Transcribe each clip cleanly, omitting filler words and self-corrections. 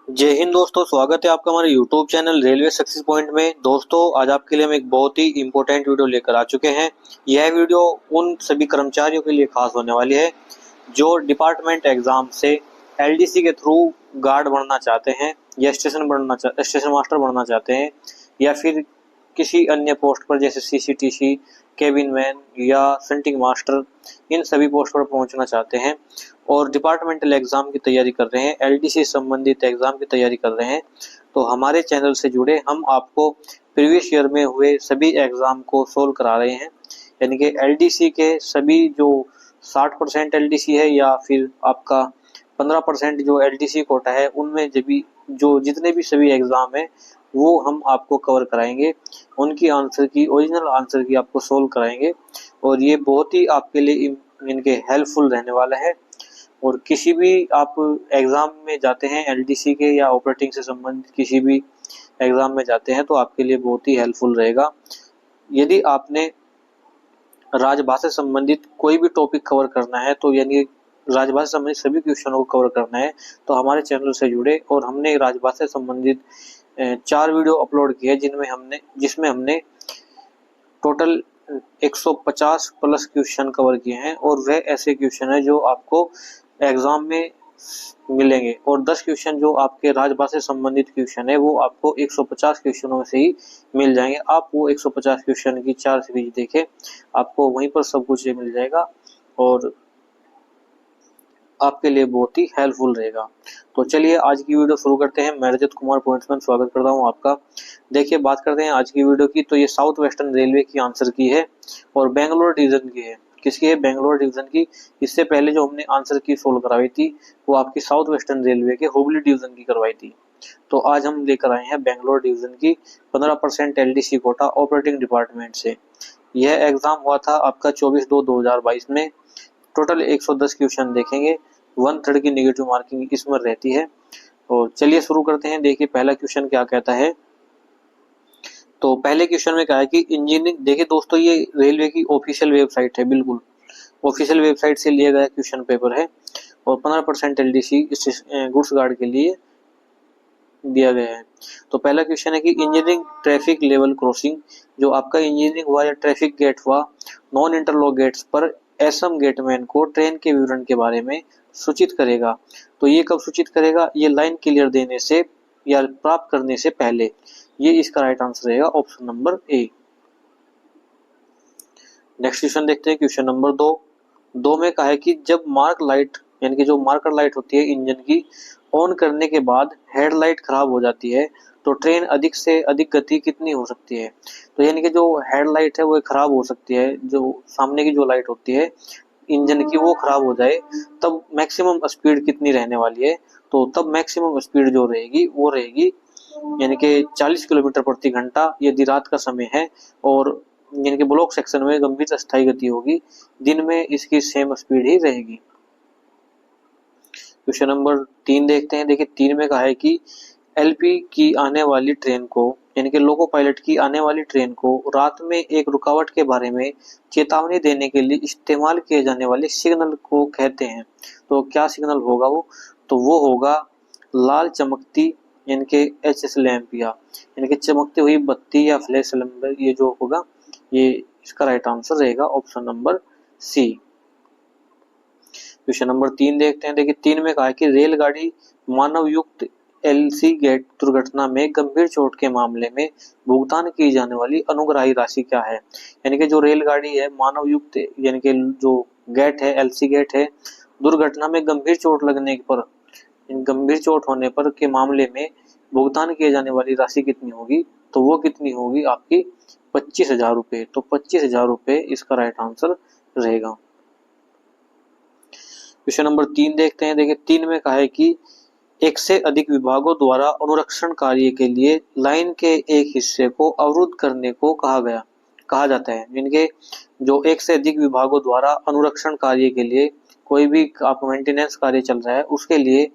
जय हिंद दोस्तों, स्वागत है आपका हमारे YouTube channel railway success point में। दोस्तों, आज आपके लिए हम एक बहुत ही इंपॉर्टेंट वीडियो लेकर आ चुके हैं। यह वीडियो उन सभी कर्मचारियों के लिए खास होने वाली है जो डिपार्टमेंट एग्जाम से एलडीसी के थ्रू गार्ड बनना चाहते हैं या स्टेशन मास्टर बनना चाहते हैं या फिर किसी अन्य पोस्ट पर जैसे सीसीटीसी, केबिन मैन या सेंटिंग मास्टर, इन सभी पोस्ट पर पहुंचना चाहते हैं और डिपार्टमेंटल एग्जाम की तैयारी कर रहे हैं, एलडीसी संबंधित एग्जाम की तैयारी कर रहे हैं। तो हमारे चैनल से जुड़े हम आपको प्रीवियस ईयर में हुए सभी एग्जाम को सोल्व करा रहे हैं। यानी कि एलडीसी के सभी जो 60% एलडीसी है या फिर आपका 15% जो एलडीसी कोटा है, उनमें जो जितने भी सभी एग्जाम है वो हम आपको कवर कराएंगे। उनकी ओरिजिनल आंसर की आपको सोल्व कराएंगे और ये बहुत ही आपके लिए इनके हेल्पफुल रहने वाला है। और किसी भी आप एग्जाम में जाते हैं एलडीसी के या ऑपरेटिंग से संबंधित किसी भी एग्जाम में जाते हैं तो आपके लिए बहुत ही हेल्पफुल रहेगा। यदि आपने राजभाषा से संबंधित कोई भी टॉपिक कवर करना है, तो यानी राजभाषा से संबंधित सभी क्वेश्चनों को कवर करना है, तो हमारे चैनल से जुड़े। और हमने राजभाषा से संबंधित 4 वीडियो अपलोड किए जिसमें हमने टोटल 150 प्लस क्वेश्चन कवर किए हैं और वह ऐसे क्वेश्चन है जो आपको एग्जाम में मिलेंगे। और 10 क्वेश्चन जो आपके राजभाषा से संबंधित क्वेश्चन है वो आपको 150 क्वेश्चनों में से ही मिल जाएंगे। आप वो 150 क्वेश्चन की 4 सीरीज देखें, आपको वहीं पर सब कुछ ये मिल जाएगा और आपके लिए बहुत ही हेल्पफुल रहेगा। तो चलिए आज की वीडियो शुरू करते हैं। मैं रजत कुमार पॉइंट्समैन स्वागत करता हूं आपका। देखिए, बात करते हैं आज की वीडियो की। तो ये साउथ वेस्टर्न रेलवे की आंसर की है और बेंगलोर डिवीजन की है। किसकी है? बेंगलोर डिवीजन की। इससे पहले जो हमने आंसर की सोल्व करवाई थी वो आपकी साउथ वेस्टर्न रेलवे के हुबली डिवीजन की करवाई थी। तो आज हम लेकर आए हैं बेंगलोर डिवीजन की 15% एलडीसी कोटा ऑपरेटिंग डिपार्टमेंट से। यह एग्जाम हुआ था आपका 24/2/2022 में। टोटल 110 क्वेश्चन देखेंगे। 1/3 की नेगेटिव मार्किंग इसमें रहती है। और चलिए शुरू करते हैं। देखिए पहला क्वेश्चन क्या कहता है। तो पहले क्वेश्चन में कहा है कि इंजीनियरिंग। देखिए दोस्तों, ये रेलवे की ऑफिशियल वेबसाइट है, बिल्कुल ऑफिशियल वेबसाइट से लिया गया क्वेश्चन पेपर है और 15% एलडीसी गुड्स गार्ड के लिए दिया गया है। तो पहला क्वेश्चन है कि इंजीनियरिंग ट्रैफिक लेवल क्रॉसिंग, जो आपका इंजीनियरिंग हुआ या ट्रैफिक गेट हुआ, नॉन इंटरलॉक गेट्स पर एसएम गेटमैन को ट्रेन के विवरण के बारे में सूचित करेगा। तो ये कब सूचित करेगा? ये लाइन क्लियर देने से या प्राप्त करने से पहले। ये इसका राइट आंसर रहेगा option number A. Next question देखते हैं, क्वेश्चन नंबर 2 में कहा है कि जब मार्क लाइट यानी कि जो मार्कर लाइट होती है इंजन की, ऑन करने के बाद हेडलाइट खराब हो जाती है तो ट्रेन अधिक से अधिक गति कितनी हो सकती है? तो यानी कि जो हेडलाइट है वो खराब हो सकती है, जो सामने की जो लाइट होती है इंजन की वो खराब हो जाए तब मैक्सिमम स्पीड कितनी रहने वाली है? तो तब मैक्सिमम स्पीड जो रहेगी वो रहेगी यानी कि 40 किलोमीटर प्रति घंटा यदि रात का समय है, और यानी कि ब्लॉक सेक्शन में गंभीर अस्थायी गति होगी, दिन में इसकी सेम स्पीड ही रहेगी। क्वेश्चन नंबर 3 देखते हैं। देखिए 3 में कहा है कि एलपी की आने वाली ट्रेन को यानी कि लोको पायलट की आने वाली ट्रेन को रात में एक रुकावट के बारे में चेतावनी देने के लिए इस्तेमाल किए जाने वाले सिग्नल को कहते हैं। तो क्या सिग्नल होगा वो? तो वो होगा लाल चमकती यानी कि एचएस लैंप यानी कि चमकती हुई बत्ती या फ्लैश लैंप। ये जो होगा ये इसका राइट आंसर रहेगा option number C. Question number 3 देखते हैं। देखिए 3 में कहा है कि रेलगाड़ी मानव युक्त एलसी गेट दुर्घटना में गंभीर चोट के मामले में भुगतान की जाने वाली अनुग्राही राशि क्या है? यानी कि जो रेलगाड़ी है मानव युक्त यानी कि जो गेट है एलसी गेट है, दुर्घटना में गंभीर चोट लगने पर गंभीर चोट होने पर के मामले में भुगतान किए जाने वाली राशि कितनी होगी? तो वो कितनी होगी आपकी 25,000 रुपए। तो 25,000 रुपए इसका राइट आंसर रहेगा। क्वेश्चन नंबर 3 देखते हैं। देखिए 3 में कहा है कि एक से अधिक विभागों द्वारा अनुरक्षण कार्य के लिए लाइन के एक हिस्से को अवरुद्ध करने को कहा जाता है। यानी जो एक से अधिक विभागों द्वारा अनुरक्षण कार्य के लिए कोई भी आपका मेंटेनेंस कार्य चल रहा है उसके लिए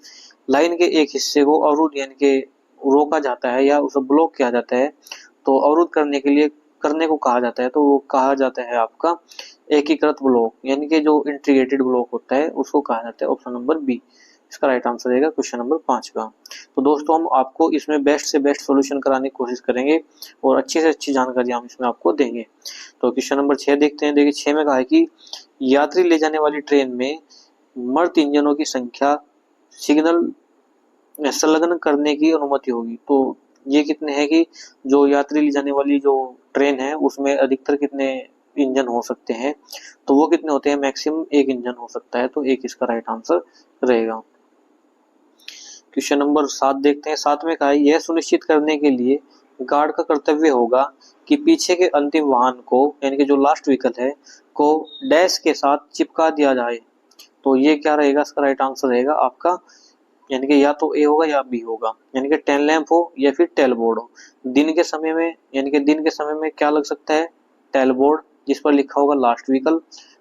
लाइन के एक हिस्से को अवरुद्ध यानी कि रोका जाता है या उसे ब्लॉक किया जाता है, तो अवरुद्ध करने को कहा जाता है। तो वो कहा जाता है आपका एकीकृत ब्लॉक यानी कि जो इंटीग्रेटेड ब्लॉक होता है उसको कहा जाता है ऑप्शन नंबर बी। इसका राइट आंसर रहेगा क्वेश्चन नंबर 5 का। तो दोस्तों हम आपको इसमें बेस्ट से बेस्ट सॉल्यूशन कराने की कोशिश करेंगे और अच्छी से अच्छी जानकारी हम इसमें आपको देंगे। तो क्वेश्चन नंबर 6 देखते हैं। देखिए 6 में कहा है कि यात्री ले जाने वाली ट्रेन में मर्द इंजनों की संख्या सिग्नल संलग्न करने की अनुमति होगी। तो ये कितने हैं कि जो यात्री ले जाने वाली जो ट्रेन है उसमें अधिकतर कितने इंजन हो सकते हैं, तो वो कितने होते हैं, मैक्सिमम एक इंजन हो सकता है। तो एक इसका राइट आंसर रहेगा। क्वेश्चन नंबर 7 देखते हैं। 7 में कहा है यह सुनिश्चित करने के लिए गार्ड का कर्तव्य होगा कि पीछे के अंतिम वाहन को यानी कि जो लास्ट व्हीकल है को डैश के साथ चिपका दिया जाए। तो ये क्या रहेगा, इसका राइट आंसर रहेगा आपका यानी कि या तो ए होगा या बी होगा, यानी कि टेल लैंप हो या फिर टेल बोर्ड हो। दिन के समय में यानी कि दिन के समय में क्या लग सकता है, टेल बोर्ड जिस पर लिखा होगा लास्ट व्हीकल,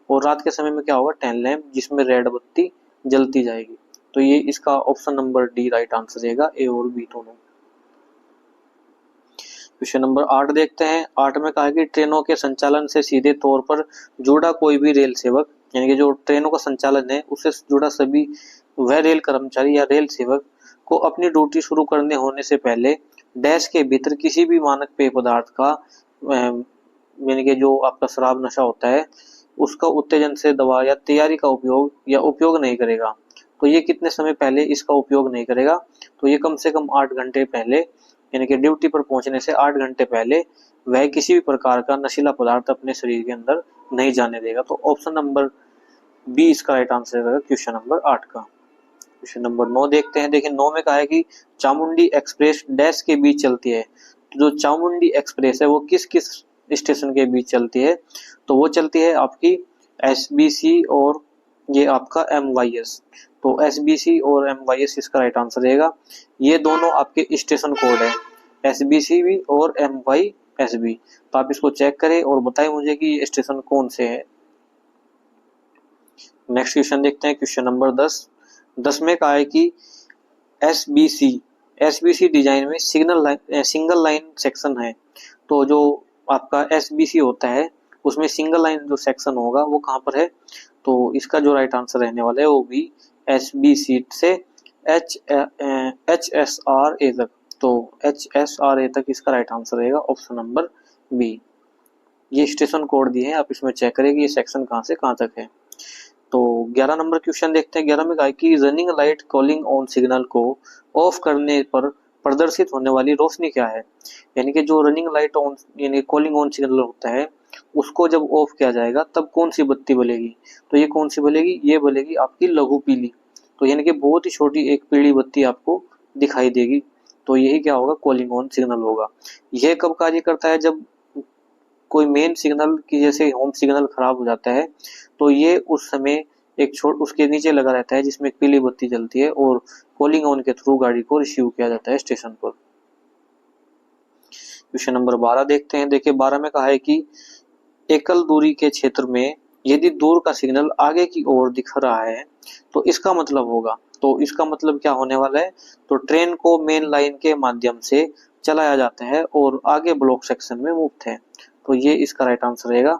और रात के समय में क्या होगा, टेल लैंप जिसमें रेड बत्ती जलती जाएगी। तो ये इसका option number D right answer रहेगा, ए और बी दोनों। क्वेश्चन नंबर 8 देखते हैं। 8 में कहा है कि ट्रेनों के संचालन से सीधे तौर पर जुड़ा कोई भी रेल सेवक यानी कि जो ट्रेनों का संचालन है उससे जुड़ा सभी वह रेल कर्मचारी या रेल सेवक को अपनी ड्यूटी शुरू करने होने से पहले डैश के भीतर किसी भी मानक पेय पदार्थ का यानी कि जो आपका शराब नशा होता है उसका उत्तेजन से दवा या तैयारी का उपयोग नहीं करेगा। तो ये कितने समय पहले इसका उपयोग नहीं करेगा, तो ये कम से कम 8 घंटे पहले यानी कि ड्यूटी पर पहुंचने से 8 घंटे पहले वह किसी भी प्रकार का नशीला पदार्थ अपने शरीर के अंदर नहीं जाने देगा। तो ऑप्शन नंबर बी इसका राइट आंसर रहेगा क्वेश्चन नंबर 8 का। क्वेश्चन नंबर 9 देखते हैं। देखिए 9 में कहा है कि चामुंडी एक्सप्रेस डैश के बीच चलती है। तो जो चामुंडी एक्सप्रेस है वो किस किस स्टेशन के बीच चलती है, तो वो चलती है आपकी एसबीसी और ये आपका एमवाईएस। तो एसबीसी और एमवाईएस इसका राइट आंसर रहेगा। ये दोनों आपके स्टेशन कोड है, एसबीसी भी और एमवाईएस भी। तो आप इसको चेक करें और बताएं मुझे कि ये स्टेशन कौन से है। नेक्स्ट क्वेश्चन देखते हैं। Question number 10। 10 में कहा है कि एसबीसी डिजाइन में सिंगल लाइन सेक्शन है। तो जो आपका एसबीसी होता है उसमें सिंगल लाइन जो सेक्शन होगा वो कहाँ पर है, तो इसका जो राइट आंसर रहने वाला है वो भी एसबीसी से HSRA तक। तो HSRA तक इसका राइट आंसर रहेगा, ऑप्शन नंबर बी। ये स्टेशन कोड दिए हैं, आप इसमें चेक करें कि ये सेक्शन कहाँ से कहाँ तक है। तो 11 नंबर क्वेश्चन देखते हैं। 11 में कहा है कि running light calling on signal को ऑफ करने पर प्रदर्शित होने वाली रोशनी क्या है। यानी कि जो रनिंग लाइट ऑन यानी कॉलिंग ऑन सिग्नल होता है उसको जब ऑफ किया जाएगा तब कौन सी बत्ती बलेगी, तो ये कौन सी बलेगी, ये बलेगी आपकी लघु पीली। तो यानी कि बहुत ही छोटी एक पीली बत्ती आपको दिखाई देगी। तो यही क्या होगा, कॉलिंग ऑन सिग्नल होगा। यह कब कार्य करता है, जब कोई मेन सिग्नल की जैसे होम सिग्नल खराब हो जाता है तो ये उस समय एक उसके नीचे लगा रहता है जिसमें एक पीली बत्ती जलती है और कॉलिंग ऑन के थ्रू गाड़ी को रिसीव किया जाता है स्टेशन पर। क्वेश्चन नंबर 12 देखते हैं। देखिए 12 में कहा है कि एकल दूरी के क्षेत्र में यदि दूर का सिग्नल आगे की ओर दिख रहा है तो इसका मतलब होगा। तो इसका मतलब क्या होने वाला है, तो ट्रेन को मेन लाइन के माध्यम से चलाया जाता है और आगे ब्लॉक सेक्शन में मुफ्त है। तो ये इसका राइट आंसर रहेगा।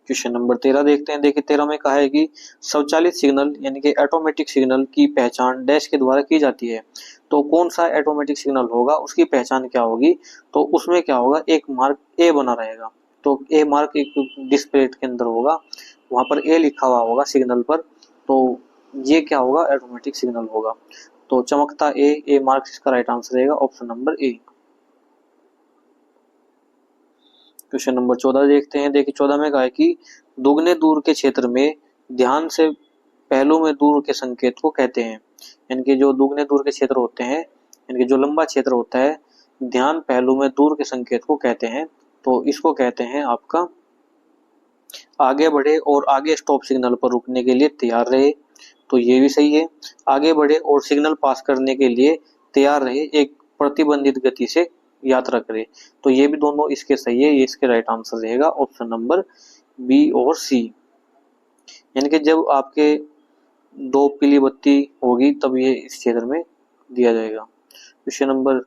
क्वेश्चन नंबर 13 देखते हैं। देखिए 13 में कहा है कि स्वचालित सिग्नल यानी कि ऑटोमेटिक सिग्नल की पहचान डैश के द्वारा की जाती है। तो कौन सा ऑटोमेटिक सिग्नल होगा, उसकी पहचान क्या होगी, तो उसमें क्या होगा, एक मार्क ए बना रहेगा। तो ए मार्क एक डिस्प्ले के अंदर होगा, वहां पर ए लिखा हुआ होगा सिग्नल पर। तो ये क्या होगा, ऑटोमेटिक सिग्नल होगा। तो चमकता ए मार्क इसका राइट आंसर रहेगा, option number A. Question number 14 देखते हैं। देखिए 14 में कहा है कि दुगने दूर के क्षेत्र में ध्यान से पहलू में दूर के संकेत को कहते हैं। यानी कि जो दुगने दूर के क्षेत्र होते हैं यानी कि जो लंबा क्षेत्र होता है, ध्यान पहलू में दूर के संकेत को कहते हैं। तो इसको कहते हैं आपका आगे बढ़े और आगे स्टॉप सिग्नल पर रुकने के लिए तैयार रहे। तो ये भी सही है, आगे बढ़े और सिग्नल पास करने के लिए तैयार रहे, एक प्रतिबंधित गति से यात्रा करे। तो ये भी दोनों इसके सही है, ये इसके राइट आंसर रहेगा, ऑप्शन नंबर बी और सी। यानी कि जब आपके दो पीली बत्ती होगी तब ये इस क्षेत्र में दिया जाएगा। क्वेश्चन नंबर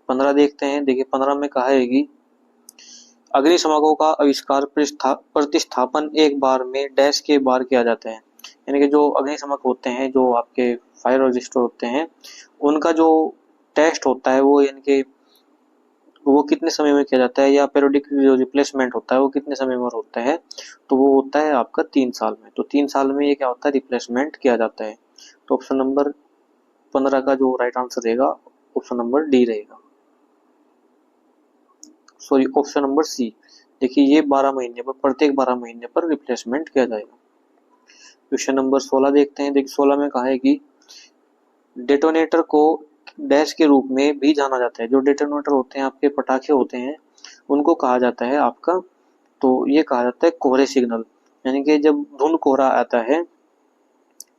15 देखते हैं। देखिए 15 में कहा है कि अग्निशमकों का आविष्कार प्रतिस्थापन एक बार में डैश के बार किया जाता है। यानी कि जो अग्निशमक होते हैं, जो आपके फायर रजिस्टर होते हैं, उनका जो टेस्ट होता है वो यानी कि वो कितने समय में किया जाता है, या पीरियोडिक जो रिप्लेसमेंट होता है वो कितने समय में होता है, तो वो होता है आपका 3 साल में। तो 3 साल में ये क्या होता है, रिप्लेसमेंट किया जाता है। तो ऑप्शन नंबर 15 का जो राइट आंसर रहेगा ऑप्शन नंबर डी रहेगा, सॉरी ऑप्शन नंबर सी। देखिए ये 12 महीने पर, प्रत्येक 12 महीने पर रिप्लेसमेंट किया जाएगा। क्वेश्चन नंबर 16 देखते हैं। देखिए 16 में कहा है कि डेटोनेटर को डैश के रूप में भी जाना जाता है। जो डेटोनेटर होते हैं, आपके पटाखे होते हैं, उनको कहा जाता है आपका, तो ये कहा जाता है कोहरे सिग्नल। यानी कि जब धुंध कोहरा आता है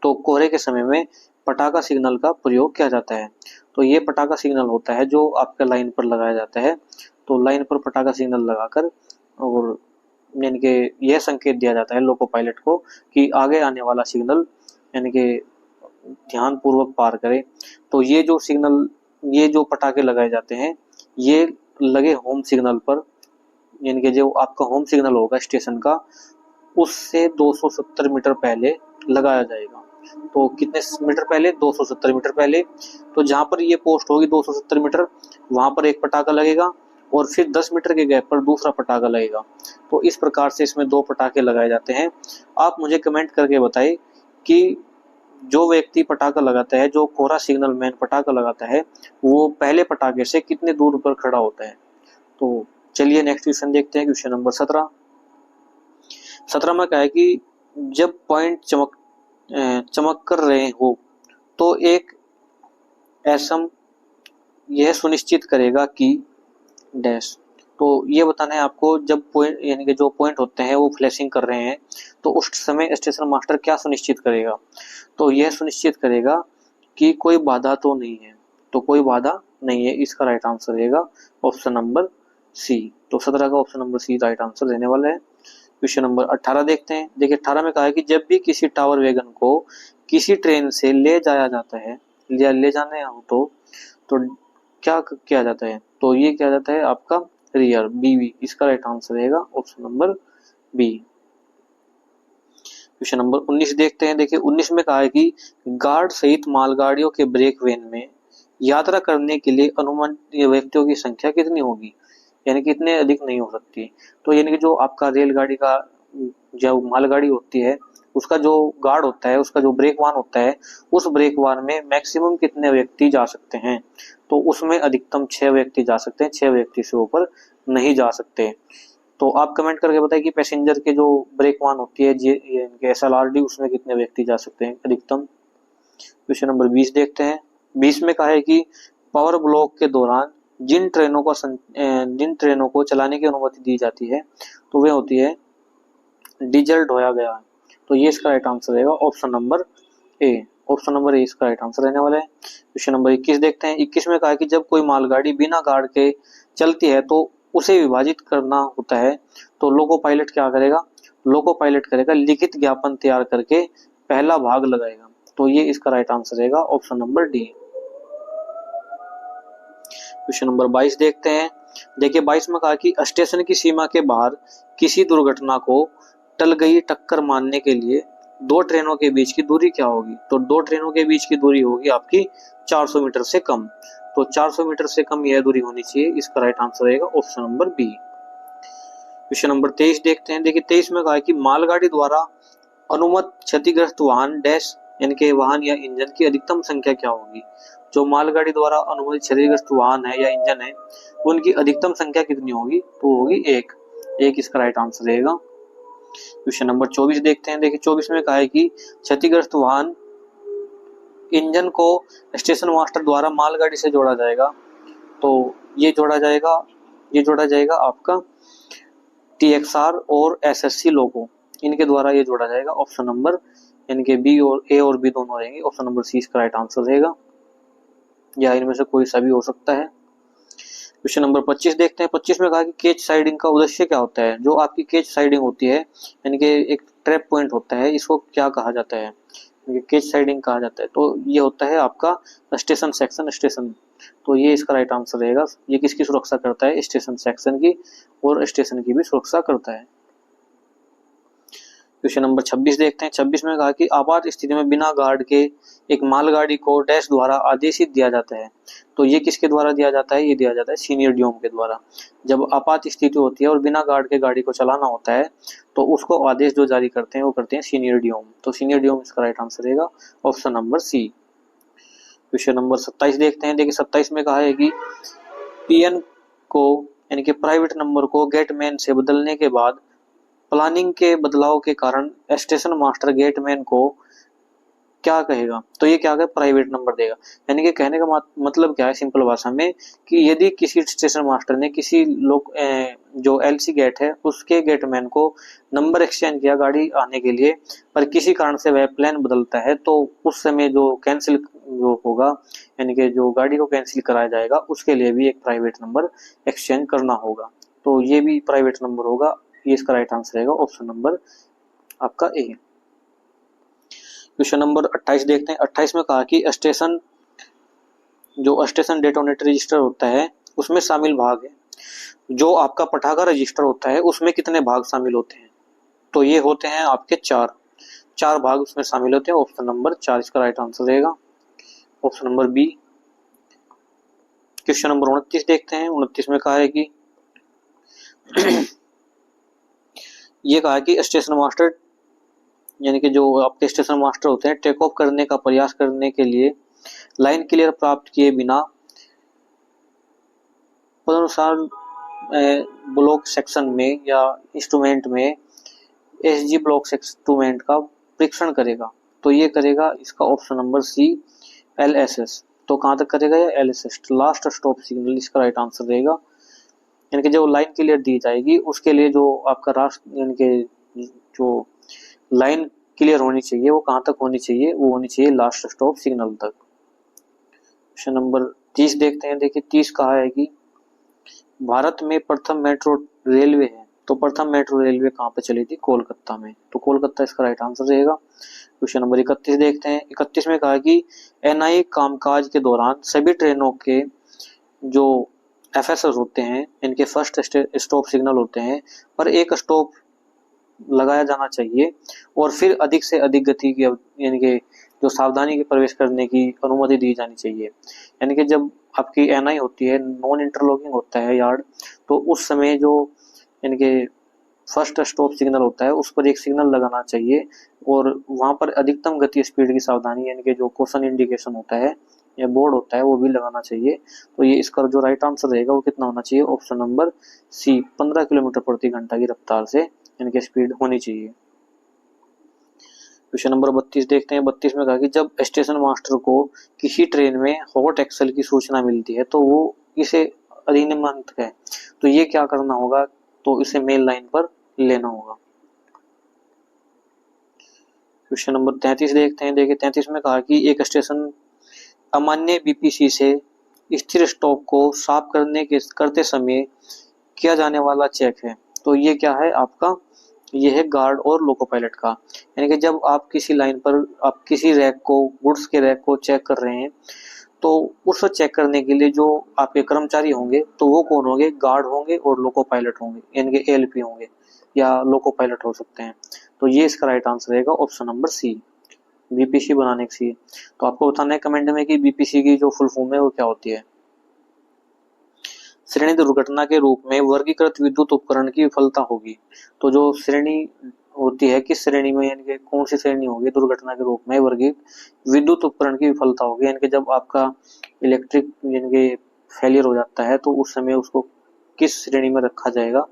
तो कोहरे के समय में पटाखा सिग्नल का प्रयोग किया जाता है। तो ये पटाखा सिग्नल होता है जो आपका लाइन पर लगाया जाता है। तो लाइन पर पटाखा सिग्नल लगाकर और यानी कि यह संकेत दिया जाता है लोको पायलट को कि आगे आने वाला सिग्नल यानी कि ध्यान पूर्वक पार करे। तो ये जो सिग्नल, ये जो पटाखे लगाए जाते हैं, ये लगे होम सिग्नल पर, यानी कि जो आपका होम सिग्नल होगा स्टेशन का, उससे 270 मीटर पहले लगाया जाएगा। तो कितने मीटर पहले, 270 मीटर पहले। तो जहां पर ये पोस्ट होगी 270 मीटर, वहां पर एक पटाखा लगेगा और फिर 10 मीटर के गैप पर दूसरा पटाखा लगेगा। तो इस प्रकार से इसमें 2 पटाखे लगाए जाते हैं। आप मुझे कमेंट करके बताइए कि जो व्यक्ति पटाखा लगाता है, जो कोहरा सिग्नल मैन पटाखा लगाता है, वो पहले पटाखे से कितने दूर पर खड़ा होता है। तो चलिए नेक्स्ट क्वेश्चन देखते हैं। क्वेश्चन नंबर 17 में क्या है कि जब पॉइंट चमक कर रहे हो तो एक एसम यह सुनिश्चित करेगा कि डैश। तो ये बताना है आपको, जब पॉइंट यानी कि जो पॉइंट होते हैं वो फ्लैशिंग कर रहे हैं, तो उस समय स्टेशन मास्टर क्या सुनिश्चित करेगा। तो यह सुनिश्चित करेगा कि कोई बाधा तो नहीं है। तो कोई बाधा नहीं है, इसका राइट आंसर रहेगा ऑप्शन नंबर सी। तो 17 का option number C right answer रहने वाला है। क्वेश्चन नंबर 18 देखते हैं। देखिए 18 में कहा है कि जब भी किसी टावर वैगन को किसी ट्रेन से ले जाया जाता है या ले जाने हो तो क्या किया जाता है। तो ये किया जाता है आपका रियर, बीवी। इसका राइट आंसर रहेगा option number B. Question number 19 देखते हैं। देखिए 19 में कहा है कि गार्ड सहित मालगाड़ियों के ब्रेक वैन में यात्रा करने के लिए अनुमति व्यक्तियों की संख्या कितनी होगी, यानी कि इतने अधिक नहीं हो सकती। तो यानी कि जो आपका रेलगाड़ी का जो मालगाड़ी होती है, उसका जो गार्ड होता है, उसका जो ब्रेक वान होता है, उस ब्रेक वान में मैक्सिमम कितने व्यक्ति जा सकते हैं। तो उसमें अधिकतम 6 व्यक्ति जा सकते हैं, 6 व्यक्ति से ऊपर नहीं जा सकते। तो आप कमेंट करके बताइए कि पैसेंजर के जो ब्रेक वान होती है SLRD, उसमें कितने व्यक्ति जा सकते हैं अधिकतम। क्वेश्चन नंबर 20 देखते हैं। 20 में कहा है कि पावर ब्लॉक के दौरान जिन ट्रेनों को चलाने की अनुमति दी जाती है, तो वे होती है डीजल ढोया गया। तो ये इसका राइट आंसर रहेगा option number A. Option number A इसका राइट आंसर रहने वाला है। क्वेश्चन नंबर 21 देखते हैं। 21 में कहा है कि जब कोई मालगाड़ी बिना गार्ड के चलती है तो उसे विभाजित करना होता है। तो लोको पायलट क्या करेगा, लोको पायलट करेगा लिखित ज्ञापन तैयार करके पहला भाग लगाएगा। तो ये इसका राइट आंसर रहेगा option number D. Question number 22 देखते हैं। देखिए 22 में कहा कि स्टेशन की सीमा के बाहर किसी दुर्घटना को टल गई टक्कर मारने के लिए 2 ट्रेनों के बीच की दूरी क्या होगी। तो 2 ट्रेनों के बीच की दूरी होगी आपकी 400 मीटर से कम। तो 400 मीटर से कम यह दूरी होनी चाहिए। इसका राइट आंसर रहेगा option number B. Question number 23 देखते हैं। देखिए 23 में कहा है कि मालगाड़ी द्वारा अनुमत क्षतिग्रस्त वाहन डैश, यानी कि वाहन या इंजन की अधिकतम संख्या क्या होगी। जो मालगाड़ी द्वारा अनुमत क्षतिग्रस्त वाहन है या इंजन है, उनकी अधिकतम संख्या कितनी होगी। तो होगी 1। इसका राइट आंसर रहेगा। क्वेश्चन नंबर 24 देखते हैं। देखिए 24 में कहा है कि क्षतिग्रस्त वाहन इंजन को स्टेशन मास्टर द्वारा मालगाड़ी से जोड़ा जाएगा। तो ये जोड़ा जाएगा आपका TXR और SSC लोगो, इनके द्वारा ये जोड़ा जाएगा। ऑप्शन नंबर यानी कि बी और ए और बी दोनों रहेंगे। ऑप्शन नंबर सी इसका राइट आंसर रहेगा, या इनमें से कोई सा भी हो सकता है। क्वेश्चन नंबर 25 देखते हैं। 25 में कहा कि केज साइडिंग का उद्देश्य क्या होता है। जो आपकी केज साइडिंग होती है, यानी कि एक ट्रैप पॉइंट होता है, इसको क्या कहा जाता है, केज साइडिंग कहा जाता है। तो ये होता है आपका स्टेशन सेक्शन स्टेशन। तो ये इसका राइट आंसर रहेगा। ये किसकी सुरक्षा करता है, स्टेशन सेक्शन की, और स्टेशन की भी सुरक्षा करता है। क्वेश्चन नंबर 26 देखते हैं। 26 में कहा कि आपात स्थिति में बिना गार्ड के एक मालगाड़ी को डैश द्वारा आदेशित दिया जाता है। तो ये किसके द्वारा दिया जाता है? ये दिया जाता है सीनियर डीओम के द्वारा। जब आपात स्थिति होती है और बिना गार्ड के गाड़ी को चलाना होता है तो उसको आदेश जो जारी करते हैं वो करते हैं सीनियर डीओम। तो सीनियर डीओम इसका राइट आंसर रहेगा option number C. Question number 27 देखते हैं। देखिए 27 में कहा है कि पीएन को यानी कि प्राइवेट नंबर को गेटमैन से बदलने के बाद प्लानिंग के बदलाव के कारण स्टेशन मास्टर गेटमैन को क्या कहेगा? तो ये क्या कहे? प्राइवेट नंबर देगा। यानी कि कहने का मतलब क्या है सिंपल भाषा में कि यदि किसी स्टेशन मास्टर ने किसी लोग जो एलसी गेट है उसके गेटमैन को नंबर एक्सचेंज किया गाड़ी आने के लिए, पर किसी कारण से वह प्लान बदलता है तो उस समय जो कैंसिल जो होगा यानी कि जो गाड़ी को कैंसिल कराया जाएगा उसके लिए भी एक प्राइवेट नंबर एक्सचेंज करना होगा। तो ये भी प्राइवेट नंबर होगा। ये इसका राइट आंसर रहेगा ऑप्शन नंबर आपका ए। क्वेश्चन नंबर 28 देखते हैं। 28 में कहा कि स्टेशन डेटोनेटर रजिस्टर होता है उसमें शामिल भाग है। जो आपका पटाखा रजिस्टर होता है उसमें कितने भाग शामिल होते हैं? तो ये होते हैं आपके चार भाग उसमें शामिल होते हैं। ऑप्शन नंबर 4 इसका राइट आंसर रहेगा option number B. Question number 29 देखते हैं। 29 में कहा है कि ये कहा कि स्टेशन मास्टर यानी कि जो आपके स्टेशन मास्टर होते हैं टेक ऑफ करने का प्रयास करने के लिए लाइन क्लियर प्राप्त किए बिना तदनुसार ब्लॉक सेक्शन में या इंस्ट्रूमेंट में एसजी ब्लॉक इंस्ट्रूमेंट का परीक्षण करेगा। तो ये करेगा इसका ऑप्शन नंबर सी एलएसएस। तो कहां तक करेगा ये? एलएसएस लास्ट स्टॉप सिग्नल इसका राइट आंसर रहेगा। यानी कि जो लाइन क्लियर दी जाएगी उसके लिए जो आपका रास्ता यानी कि जो लाइन क्लियर होनी चाहिए वो कहां तक होनी चाहिए? वो होनी चाहिए लास्ट स्टॉप सिग्नल तक। क्वेश्चन नंबर 30 देखते हैं। देखिए 30 कहा है कि भारत में प्रथम मेट्रो रेलवे है। तो प्रथम मेट्रो रेलवे कहां पे चली थी? कोलकाता में। तो कोलकाता इसका राइट आंसर रहेगा। क्वेश्चन नंबर 31 देखते हैं। 31 में कहा कि एनआई कामकाज के दौरान सभी ट्रेनों के जो एफएसएस होते हैं इनके फर्स्ट स्टॉप सिग्नल होते हैं पर एक स्टॉप लगाया जाना चाहिए और फिर अधिक से अधिक गति की यानी कि जो सावधानी के प्रवेश करने की अनुमति दी जानी चाहिए। यानी कि जब आपकी एनआई होती है नॉन इंटरलॉकिंग होता है यार्ड, तो उस समय जो यानी कि फर्स्ट स्टॉप सिग्नल होता है उस पर एक सिग्नल लगाना चाहिए और वहां पर अधिकतम गति स्पीड की सावधानी यानी कि जो क्वेश्चन इंडिकेशन होता है या बोर्ड होता है वो भी लगाना चाहिए। तो ये इसका जो राइट आंसर रहेगा वो कितना होना चाहिए? ऑप्शन नंबर सी 15 किलोमीटर प्रति घंटा की रफ्तार से इनकी स्पीड होनी चाहिए। क्वेश्चन नंबर 32 देखते हैं। 32 में कहा कि जब स्टेशन मास्टर को किसी ट्रेन में हॉट एक्सेल की सूचना मिलती है तो वो इसे अधिनियमित है। तो ये क्या करना होगा? तो इसे मेन लाइन पर लेना होगा। क्वेश्चन नंबर 33 देखते हैं। देखिए 33 में कहा कि एक स्टेशन अमान्य बीपीसी से स्थिर स्टॉप को साफ करते समय किया जाने वाला चेक है। तो ये क्या है आपका? ये है गार्ड और लोको पायलट का। यानी कि जब आप किसी लाइन पर आप किसी रैक को गुड्स के रैक को चेक कर रहे हैं तो उस चेक करने के लिए जो आपके कर्मचारी होंगे तो वो कौन होंगे? गार्ड होंगे और लोको पायलट होंगे यानी कि एलपी होंगे या लोको पायलट हो सकते हैं। तो ये इसका राइट आंसर रहेगा ऑप्शन नंबर सी बीपीसी बनाने की। तो आपको बताना है कमेंट में कि बीपीसी की जो फुल फॉर्म है वो क्या होती है। श्रेणी दुर्घटना के रूप में वर्गीकृत विद्युत उपकरण की विफलता होगी। तो जो श्रेणी होती है किस श्रेणी में यानी कि कौन सी श्रेणी होगी? दुर्घटना के रूप में वर्गीकृत विद्युत उपकरण की विफलता होगी। यानी कि जब आपका इलेक्ट्रिक यानी कि फेलियर हो जाता है तो उस समय उसको किस श्रेणी में रखा जाएगा?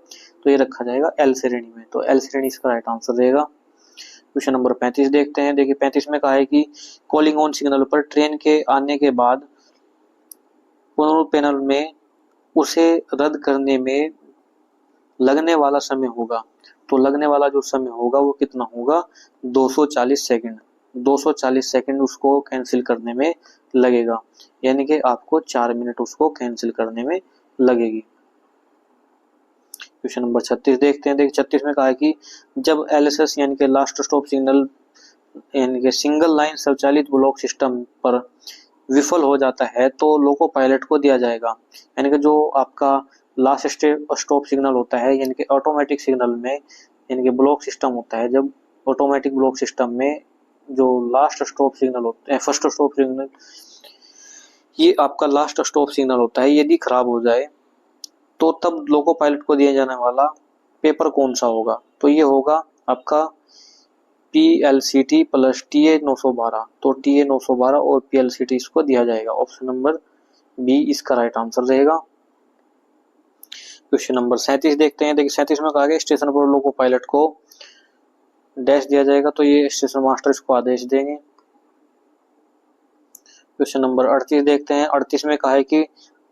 तो ये रखा जाएगा एल श्रेणी में। तो एल श्रेणी इसका राइट आंसर रहेगा। क्वेश्चन नंबर 35 देखते हैं। देखिए 35 में कहा है कि कॉलिंग ऑन सिग्नल पर ट्रेन के आने के बाद पैनल में उसे रद्द करने में लगने वाला समय होगा। तो लगने वाला जो समय होगा वो कितना होगा? 240 सेकंड। 240 सेकंड उसको कैंसिल करने में लगेगा। यानी कि आपको 4 मिनट उसको कैंसिल करने में लगेगी। क्वेश्चन नंबर 36 देखते हैं। देखिए 36 में कहा है कि जब एलएसएस यानी कि लास्ट स्टॉप सिग्नल यानी कि सिंगल लाइन स्वचालित ब्लॉक सिस्टम पर विफल हो जाता है तो लोको पायलट को दिया जाएगा। यानी कि जो आपका लास्ट स्टॉप सिग्नल होता है यानी कि ऑटोमेटिक सिग्नल में यानी कि ब्लॉक सिस्टम होता है, जब ऑटोमेटिक ब्लॉक सिस्टम में जो लास्ट स्टॉप सिग्नल होते हैं, फर्स्ट स्टॉप सिग्नल, ये आपका लास्ट स्टॉप सिग्नल होता है, यदि खराब हो जाए तो तब लोको पायलट को दिया जाने वाला पेपर कौन सा होगा? तो ये होगा आपका PLCT प्लस TA 912। तो TA 912 और PLCT इसको दिया जाएगा। ऑप्शन नंबर बी इसका राइट आंसर रहेगा। क्वेश्चन नंबर 37 देखते हैं। देखिए 37 में कहा गया स्टेशन पर लोको पायलट को डैश दिया जाएगा, तो ये स्टेशन मास्टर इसको आदेश देंगे। क्वेश्चन नंबर 38 देखते हैं। 38 में कहा है कि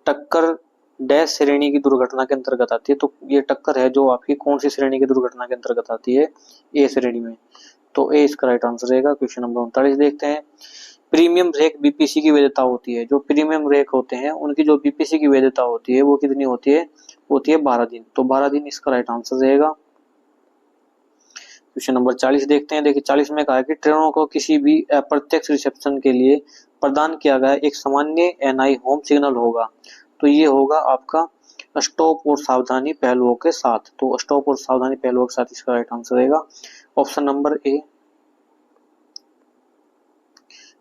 टक्कर डैश श्रेणी की दुर्घटना के अंतर्गत आती है। तो ये टक्कर है जो आपकी कौन सी श्रेणी की दुर्घटना के अंतर्गत आती है? ए श्रेणी में। तो ए इसका राइट आंसर रहेगा। क्वेश्चन नंबर 39 देखते हैं। प्रीमियम ब्रेक बीपीसी की वैधता होती है। जो प्रीमियम ब्रेक होते हैं उनकी जो बीपीसी की वैधता होती है वो कितनी होती है? होती है 12 दिन। तो 12 दिन इसका राइट आंसर रहेगा। क्वेश्चन नंबर 40 देखते हैं। देखिए 40 में कहा है कि ट्रेनों को किसी भी अप्रत्यक्ष रिसेप्शन के लिए प्रदान किया गया एक सामान्य NI होम सिग्नल होगा। तो ये होगा आपका स्टॉप और सावधानी पहलुओं के साथ। तो स्टॉप और सावधानी पहलुओं के साथ इसका राइट आंसर रहेगा option number A.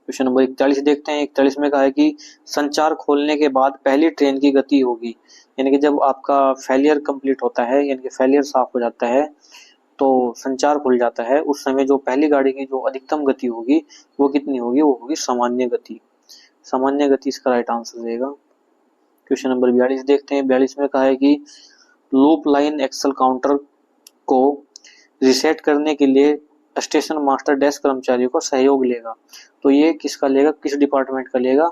Question number 41 देखते हैं। 41 में कहा है कि संचार खोलने के बाद पहली ट्रेन की गति होगी, यानी कि जब आपका फेलियर कंप्लीट होता है, यानी कि फेलियर साफ हो जाता है तो संचार खुल जाता है, उस समय जो पहली गाड़ी की जो अधिकतम गति होगी वो कितनी होगी? वो होगी सामान्य गति। सामान्य गति इसका राइट आंसर रहेगा। क्वेश्चन नंबर 42 देखते हैं। 42 में कहा है कि लूप लाइन एक्सल काउंटर को रिसेट करने के लिए स्टेशन मास्टर डैश कर्मचारियों का सहयोग लेगा। तो ये किसका लेगा? किस डिपार्टमेंट का लेगा?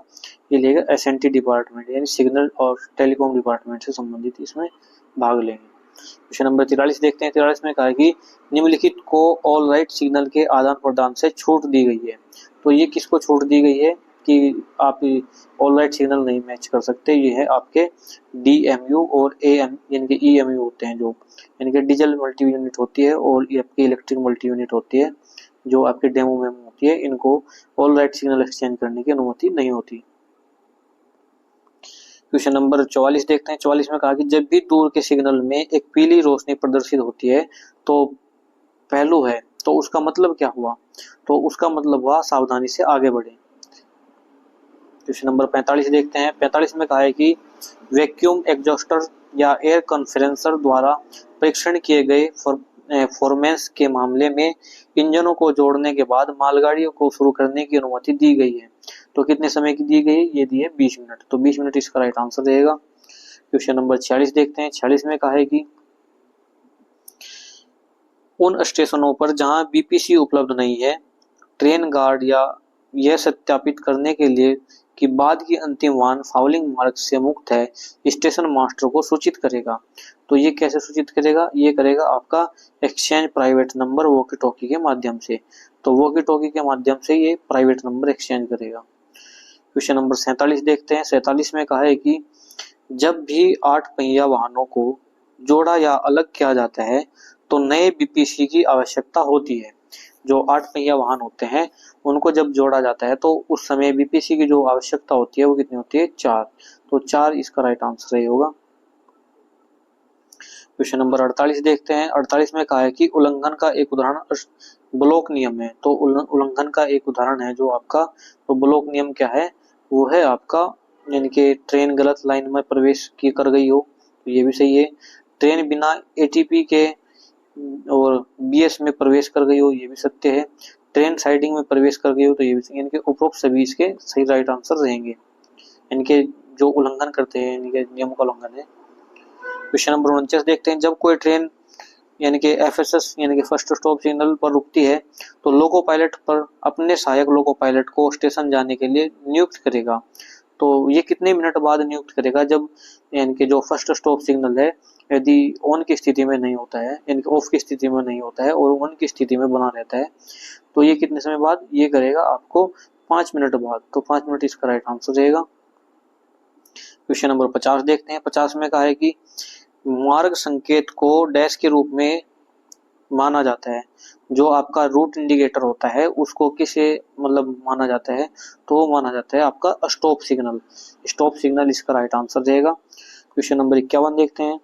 ये लेगा SNT डिपार्टमेंट, यानी सिग्नल और टेलीकॉम डिपार्टमेंट से संबंधित इसमें भाग लेंगे। क्वेश्चन नंबर 43 देखते हैं। 43 में कहा है कि निम्नलिखित को ऑल राइट सिग्नल के आदान प्रदान से छूट दी गई है। तो ये किसको छूट दी गई है कि आप ऑल राइट सिग्नल नहीं मैच कर सकते? ये है आपके DMU और AM यानी कि EMU होते हैं, जो यानी कि डीजल मल्टी यूनिट होती है और ये आपकी इलेक्ट्रिक मल्टी यूनिट होती है, जो आपके डेमो में होती है। इनको ऑल राइट सिग्नल एक्सचेंज करने की अनुमति नहीं होती। क्वेश्चन नंबर 44 देखते हैं। 44 में कहा कि जब भी दूर के सिग्नल में एक पीली रोशनी प्रदर्शित होती है तो पहलू है, तो उसका मतलब क्या हुआ? तो उसका मतलब हुआ सावधानी से आगे बढ़े। क्वेश्चन नंबर 45 देखते हैं। 45 में कहा है कि वैक्यूम एग्जॉस्टर या एयर कंप्रेसर द्वारा परीक्षण किए गए परफॉर्मेंस के मामले में इंजनों को जोड़ने के बाद मालगाड़ियों को शुरू करने की अनुमति दी गई है। तो कितने समय की दी गई? ये दी है 20 मिनट। तो 20 मिनट इसका राइट आंसर रहेगा। क्वेश्चन नंबर 46 देखते हैं। 46 में कहा है कि उन स्टेशनों पर जहां बीपीसी उपलब्ध नहीं है, ट्रेन गार्ड या यह सत्यापित करने के लिए कि बाद की अंतिम वाहन फाउलिंग मार्ग से मुक्त है, स्टेशन मास्टर को सूचित करेगा। तो ये कैसे सूचित करेगा? ये करेगा आपका exchange private number walkie talkie के माध्यम से। तो वॉकी टॉकी के माध्यम से ये प्राइवेट नंबर एक्सचेंज करेगा। क्वेश्चन नंबर 47 देखते हैं। 47 में कहा है कि जब भी 8 पहिया वाहनों को जोड़ा या अलग किया जाता है तो नए बीपीसी की आवश्यकता होती है। जो 8 पहिया वाहन होते हैं उनको जब जोड़ा जाता है तो उस समय बीपीसी की जो आवश्यकता होती है वो कितनी होती है? 4। तो 4 इसका राइट आंसर सही होगा। क्वेश्चन नंबर 48 देखते हैं। 48 में कहा है कि उल्लंघन का एक उदाहरण ब्लॉक नियम है। तो उल्लंघन का एक उदाहरण है जो आपका, तो ब्लॉक नियम क्या है? वो है आपका, यानी कि ट्रेन गलत लाइन में प्रवेश की कर गई हो, तो ये भी सही है। ट्रेन बिना ATP के और BS में प्रवेश कर गई हो, ये भी सत्य है। ट्रेन साइडिंग में प्रवेश कर गई हो, तो ये भी सही है। यानी कि उपरोक्त सभी इसके सही राइट आंसर रहेंगे। यानी कि जो उल्लंघन करते हैं यानी कि नियम का उल्लंघन है। क्वेश्चन नंबर 49 देखते हैं। जब कोई ट्रेन यानी कि FSS यानी कि फर्स्ट स्टॉप सिग्नल पर रुकती है तो लोको पायलट पर अपने सहायक लोको पायलट को स्टेशन जाने के लिए नियुक्त करेगा। तो ये कितने मिनट बाद नियुक्त करेगा? जब यानी कि जो फर्स्ट स्टॉप सिग्नल है यदि ऑन की स्थिति में नहीं होता है, यानी कि ऑफ की स्थिति में नहीं होता है और ऑन की स्थिति में बना रहता है, तो ये कितने समय बाद ये करेगा? आपको 5 मिनट बाद। तो 5 मिनट इसका राइट आंसर रहेगा। क्वेश्चन नंबर 50 देखते हैं। 50 में कहा है कि मार्ग संकेत को डैश के रूप में माना जाता है। जो आपका रूट इंडिकेटर होता है उसको किसे मतलब माना जाता है? तो वो माना जाता है आपका स्टॉप सिग्नल। स्टॉप सिग्नल इसका राइट आंसर रहेगा। क्वेश्चन नंबर 51 देखते हैं।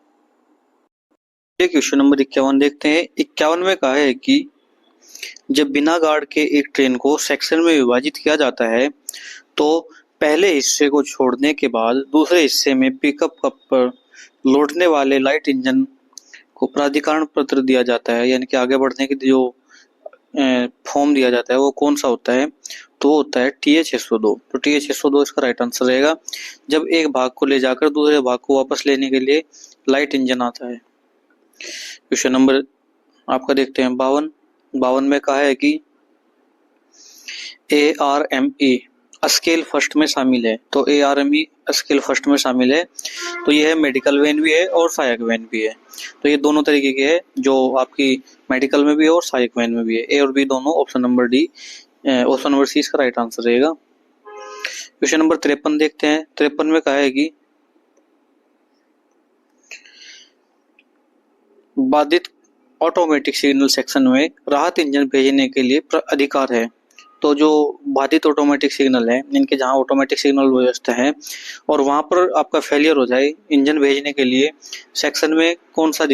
क्वेश्चन नंबर 51 देखते हैं। 51 में कहा है कि जब बिना गार्ड के एक ट्रेन को सेक्शन में विभाजित किया जाता है तो पहले हिस्से को छोड़ने के बाद दूसरे हिस्से में पिकअप पर लौटने वाले लाइट इंजन को प्राधिकरण पत्र दिया जाता है, यानी कि आगे बढ़ने की जो फॉर्म दिया जाता है वो कौन सा होता है, तो होता है TH602। तो TH602 इसका राइट आंसर रहेगा। जब एक भाग को ले जाकर दूसरे भाग को वापस लेने के लिए लाइट इंजन आता है। क्वेश्चन नंबर आपका देखते हैं 52 में कहा है कि ARME स्केल फर्स्ट में शामिल है। तो ARME स्केल फर्स्ट में शामिल है, तो ये है मेडिकल वैन भी है और सहायक वैन भी है। तो ये दोनों तरीके के है, जो आपकी मेडिकल में भी है और सहायक वैन में भी है। ए और बी दोनों, ऑप्शन नंबर सी इसका राइट आंसर रहेगा। क्वेश्चन नंबर 53 देखते हैं। 53 में कहा है कि बाधित ऑटोमेटिक सिग्नल सेक्शन में राहत इंजन भेजने के लिए अधिकार है। तो जो बाधित ऑटोमेटिक सिग्नल है, इनके जहां ऑटोमेटिक सिग्नल व्यवस्था है और वहां पर आपका फेलियर हो जाए इंजन भेजने के लिए सेक्शन में कौन सा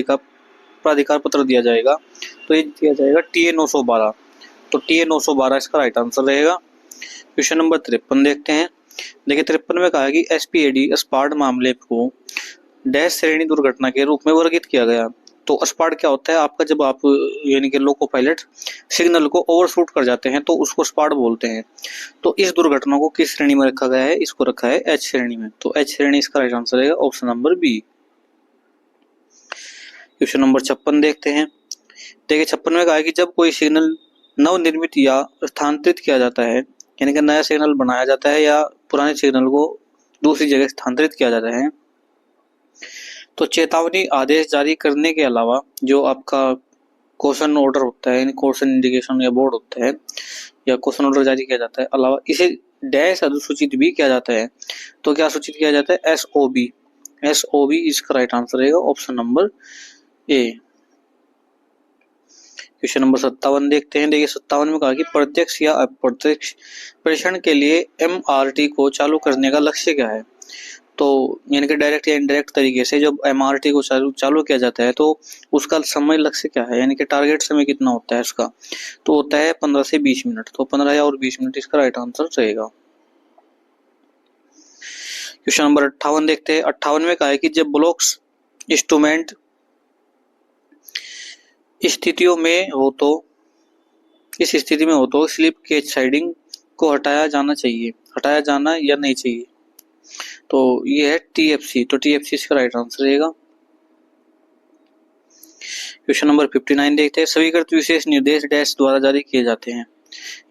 प्राधिकार पत्र दिया जाएगा, तो ये दिया जाएगा TA912। तो TA912 इसका राइट आंसर रहेगा। क्वेश्चन नंबर 53 देखते हैं। देखिए 53 में कहा है कि SPAD स्पार्ड मामले को डैश श्रेणी दुर्घटना के रूप में वर्गीकृत किया गया। तो स्पार्ड क्या होता है आपका, जब आप यानी कि लोको पायलट सिग्नल को ओवरशूट कर जाते हैं तो उसको स्पार्ड बोलते हैं। तो इस दुर्घटना को किस श्रेणी में रखा गया है, इसको रखा है H श्रेणी में। तो H श्रेणी इसका राइट आंसर रहेगा, option number B. Question number 56 देखते हैं। देखिए 56 में कहा है कि जब कोई सिग्नल नवनिर्मित या स्थानांतरित किया जाता है, यानी कि नया सिग्नल बनाया जाता है या पुराने सिग्नल को दूसरी जगह स्थानांतरित किया जाता है, तो चेतावनी आदेश जारी करने के अलावा जो आपका क्वेश्चन ऑर्डर होता है, क्वेश्चन इंडिकेशन या बोर्ड होता है या क्वेश्चन ऑर्डर जारी किया जाता है, अलावा इसे डैश अधिसूचित भी किया जाता है। तो क्या सूचित किया जाता है, SOB इसका राइट आंसर रहेगा, option number A. Question number 57 देखते हैं। देखिए 57 में कहा कि प्रत्यक्ष या अप्रत्यक्ष प्रेषण के लिए MRT को चालू करने का लक्ष्य क्या है। तो यानी कि डायरेक्ट या इनडायरेक्ट तरीके से जब MRT को चालू किया जाता है तो उसका समय लक्ष्य क्या है, यानी कि टारगेट समय कितना होता है उसका, तो होता है 15 से 20 मिनट। तो 15 और 20 मिनट इसका राइट आंसर रहेगा। क्वेश्चन नंबर 58 देखते हैं। 58 में कहा है कि जब ब्लॉक्स इंस्ट्रूमेंट इस स्थिति में हो तो स्लिप केज साइडिंग को हटाया जाना या नहीं चाहिए। तो ये है TFC। तो TFC इसका राइट आंसर रहेगा। क्वेश्चन नंबर 59 देखते हैं। स्वीकृत विशेष निर्देश डैश द्वारा जारी किए जाते हैं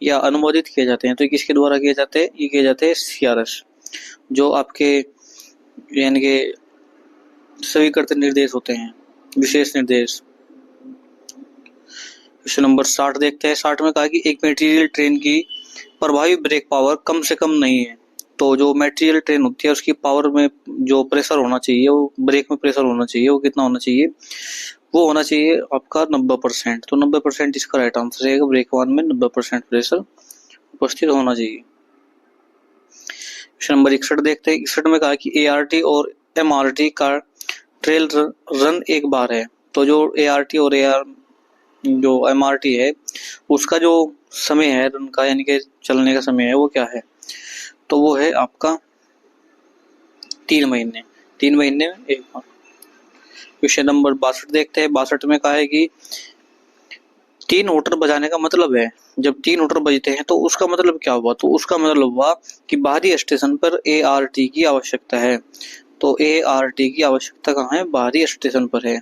या अनुमोदित किए जाते हैं। तो किसके द्वारा किए जाते हैं, ये किए जाते हैं CRS, जो आपके यानी कि स्वीकृत निर्देश होते हैं, विशेष निर्देश। क्वेश्चन नंबर 60 देखते हैं। 60 में कहा कि एक मटेरियल ट्रेन की प्रभावी ब्रेक पावर कम से कम नहीं है। तो जो मटेरियल ट्रेन होती है उसकी पावर में जो प्रेशर होना चाहिए, वो ब्रेक में प्रेशर होना चाहिए, वो कितना होना चाहिए, वो होना चाहिए आपका 90%। तो 90% इसका राइट आंसर रहेगा। ब्रेक वन में 90% प्रेशर उपस्थित होना चाहिए। क्वेश्चन नंबर 61 देखते हैं। 61 में कहा कि ART और MRT का ट्रेल रन एक बार है। तो जो ART और जो MRT है उसका जो समय है रन का, यानी कि चलने का समय है, वो क्या है, तो वो है आपका 3 महीने में एक बार। क्वेश्चन नंबर 62 देखते हैं। 62 में कहा है कि 3 होटर बजाने का मतलब है, जब 3 होटर बजते हैं तो उसका मतलब क्या हुआ, तो उसका मतलब हुआ कि बाहरी स्टेशन पर ART की आवश्यकता है। तो ART की आवश्यकता कहाँ है, बाहरी स्टेशन पर है,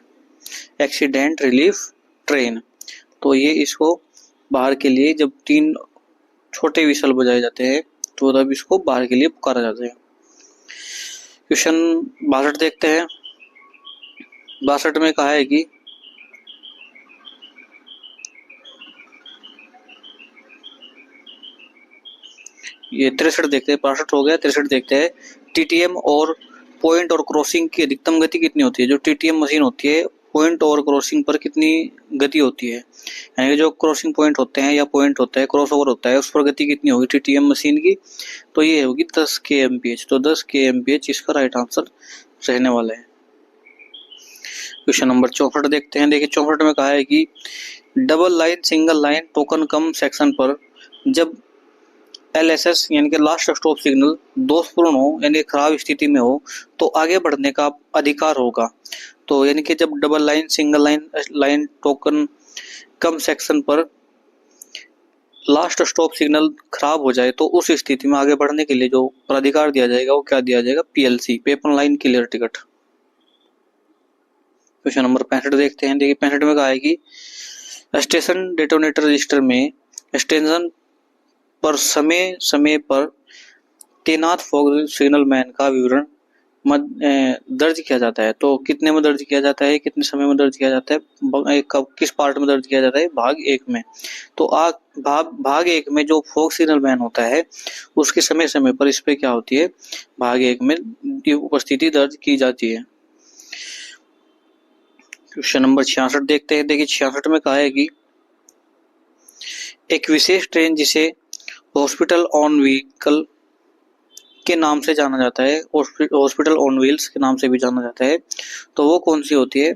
एक्सीडेंट रिलीफ ट्रेन। तो ये इसको बाहर के लिए जब 3 छोटे विसल बजाए जाते हैं तो तब इसको बाहर के लिए पुकारा जाता है। क्वेश्चन 62 देखते हैं। 62 में कहा है कि ये 63 देखते हैं, 62 हो गया, 63 देखते हैं। TTM और पॉइंट और क्रॉसिंग की अधिकतम गति कितनी होती है। जो TTM मशीन होती है पॉइंट और क्रॉसिंग पर कितनी गति होती है, यानी कि जो क्रॉसिंग पॉइंट होते हैं या पॉइंट होता है, क्रॉस ओवर होता है, उस पर गति कितनी होगी TTM मशीन की, तो ये होगी 10 kmph। तो 10 kmph इसका राइट आंसर रहने वाला है। क्वेश्चन नंबर 64 देखते हैं। देखिए 64 में कहा है कि double line single line token cum section पर जब LSS यानी कि लास्ट स्टॉप सिग्नल दोषपूर्ण हो यानी खराब स्थिति में हो तो आगे बढ़ने का अधिकार होगा। तो यानी कि जब double line single line token cum section पर लास्ट स्टॉप सिग्नल खराब हो जाए तो उस स्थिति में आगे बढ़ने के लिए जो प्राधिकार दिया जाएगा वो क्या दिया जाएगा? PLC, paper line clear ticket. Question number 65 देखते हैं। देखिए 65 में कहा है कि स्टेशन डेटोनेटर रजिस्टर में स्टेशन पर समय समय पर तैनात फॉग सिग्नल मैन का विवरण दर्ज किया जाता है। तो कितने में दर्ज किया जाता है, कितने समय में दर्ज किया जाता है, कब किस पार्ट में दर्ज किया जाता है? भाग 1 में। तो भाग 1 में जो फॉग सिग्नल मैन होता है उसके समय समय पर इस पे क्या होती है? भाग 1 में उपस्थिति दर्ज की जाती है। क्वेश्चन नंबर 66 देखते हैं। देखिए 66 में कहा है कि एक विशेष ट्रेन जिसे हॉस्पिटल ऑन व्हीकल के नाम से जाना जाता है, हॉस्पिटल ऑन व्हील्स के नाम से भी जाना जाता है, तो वो कौन सी होती है?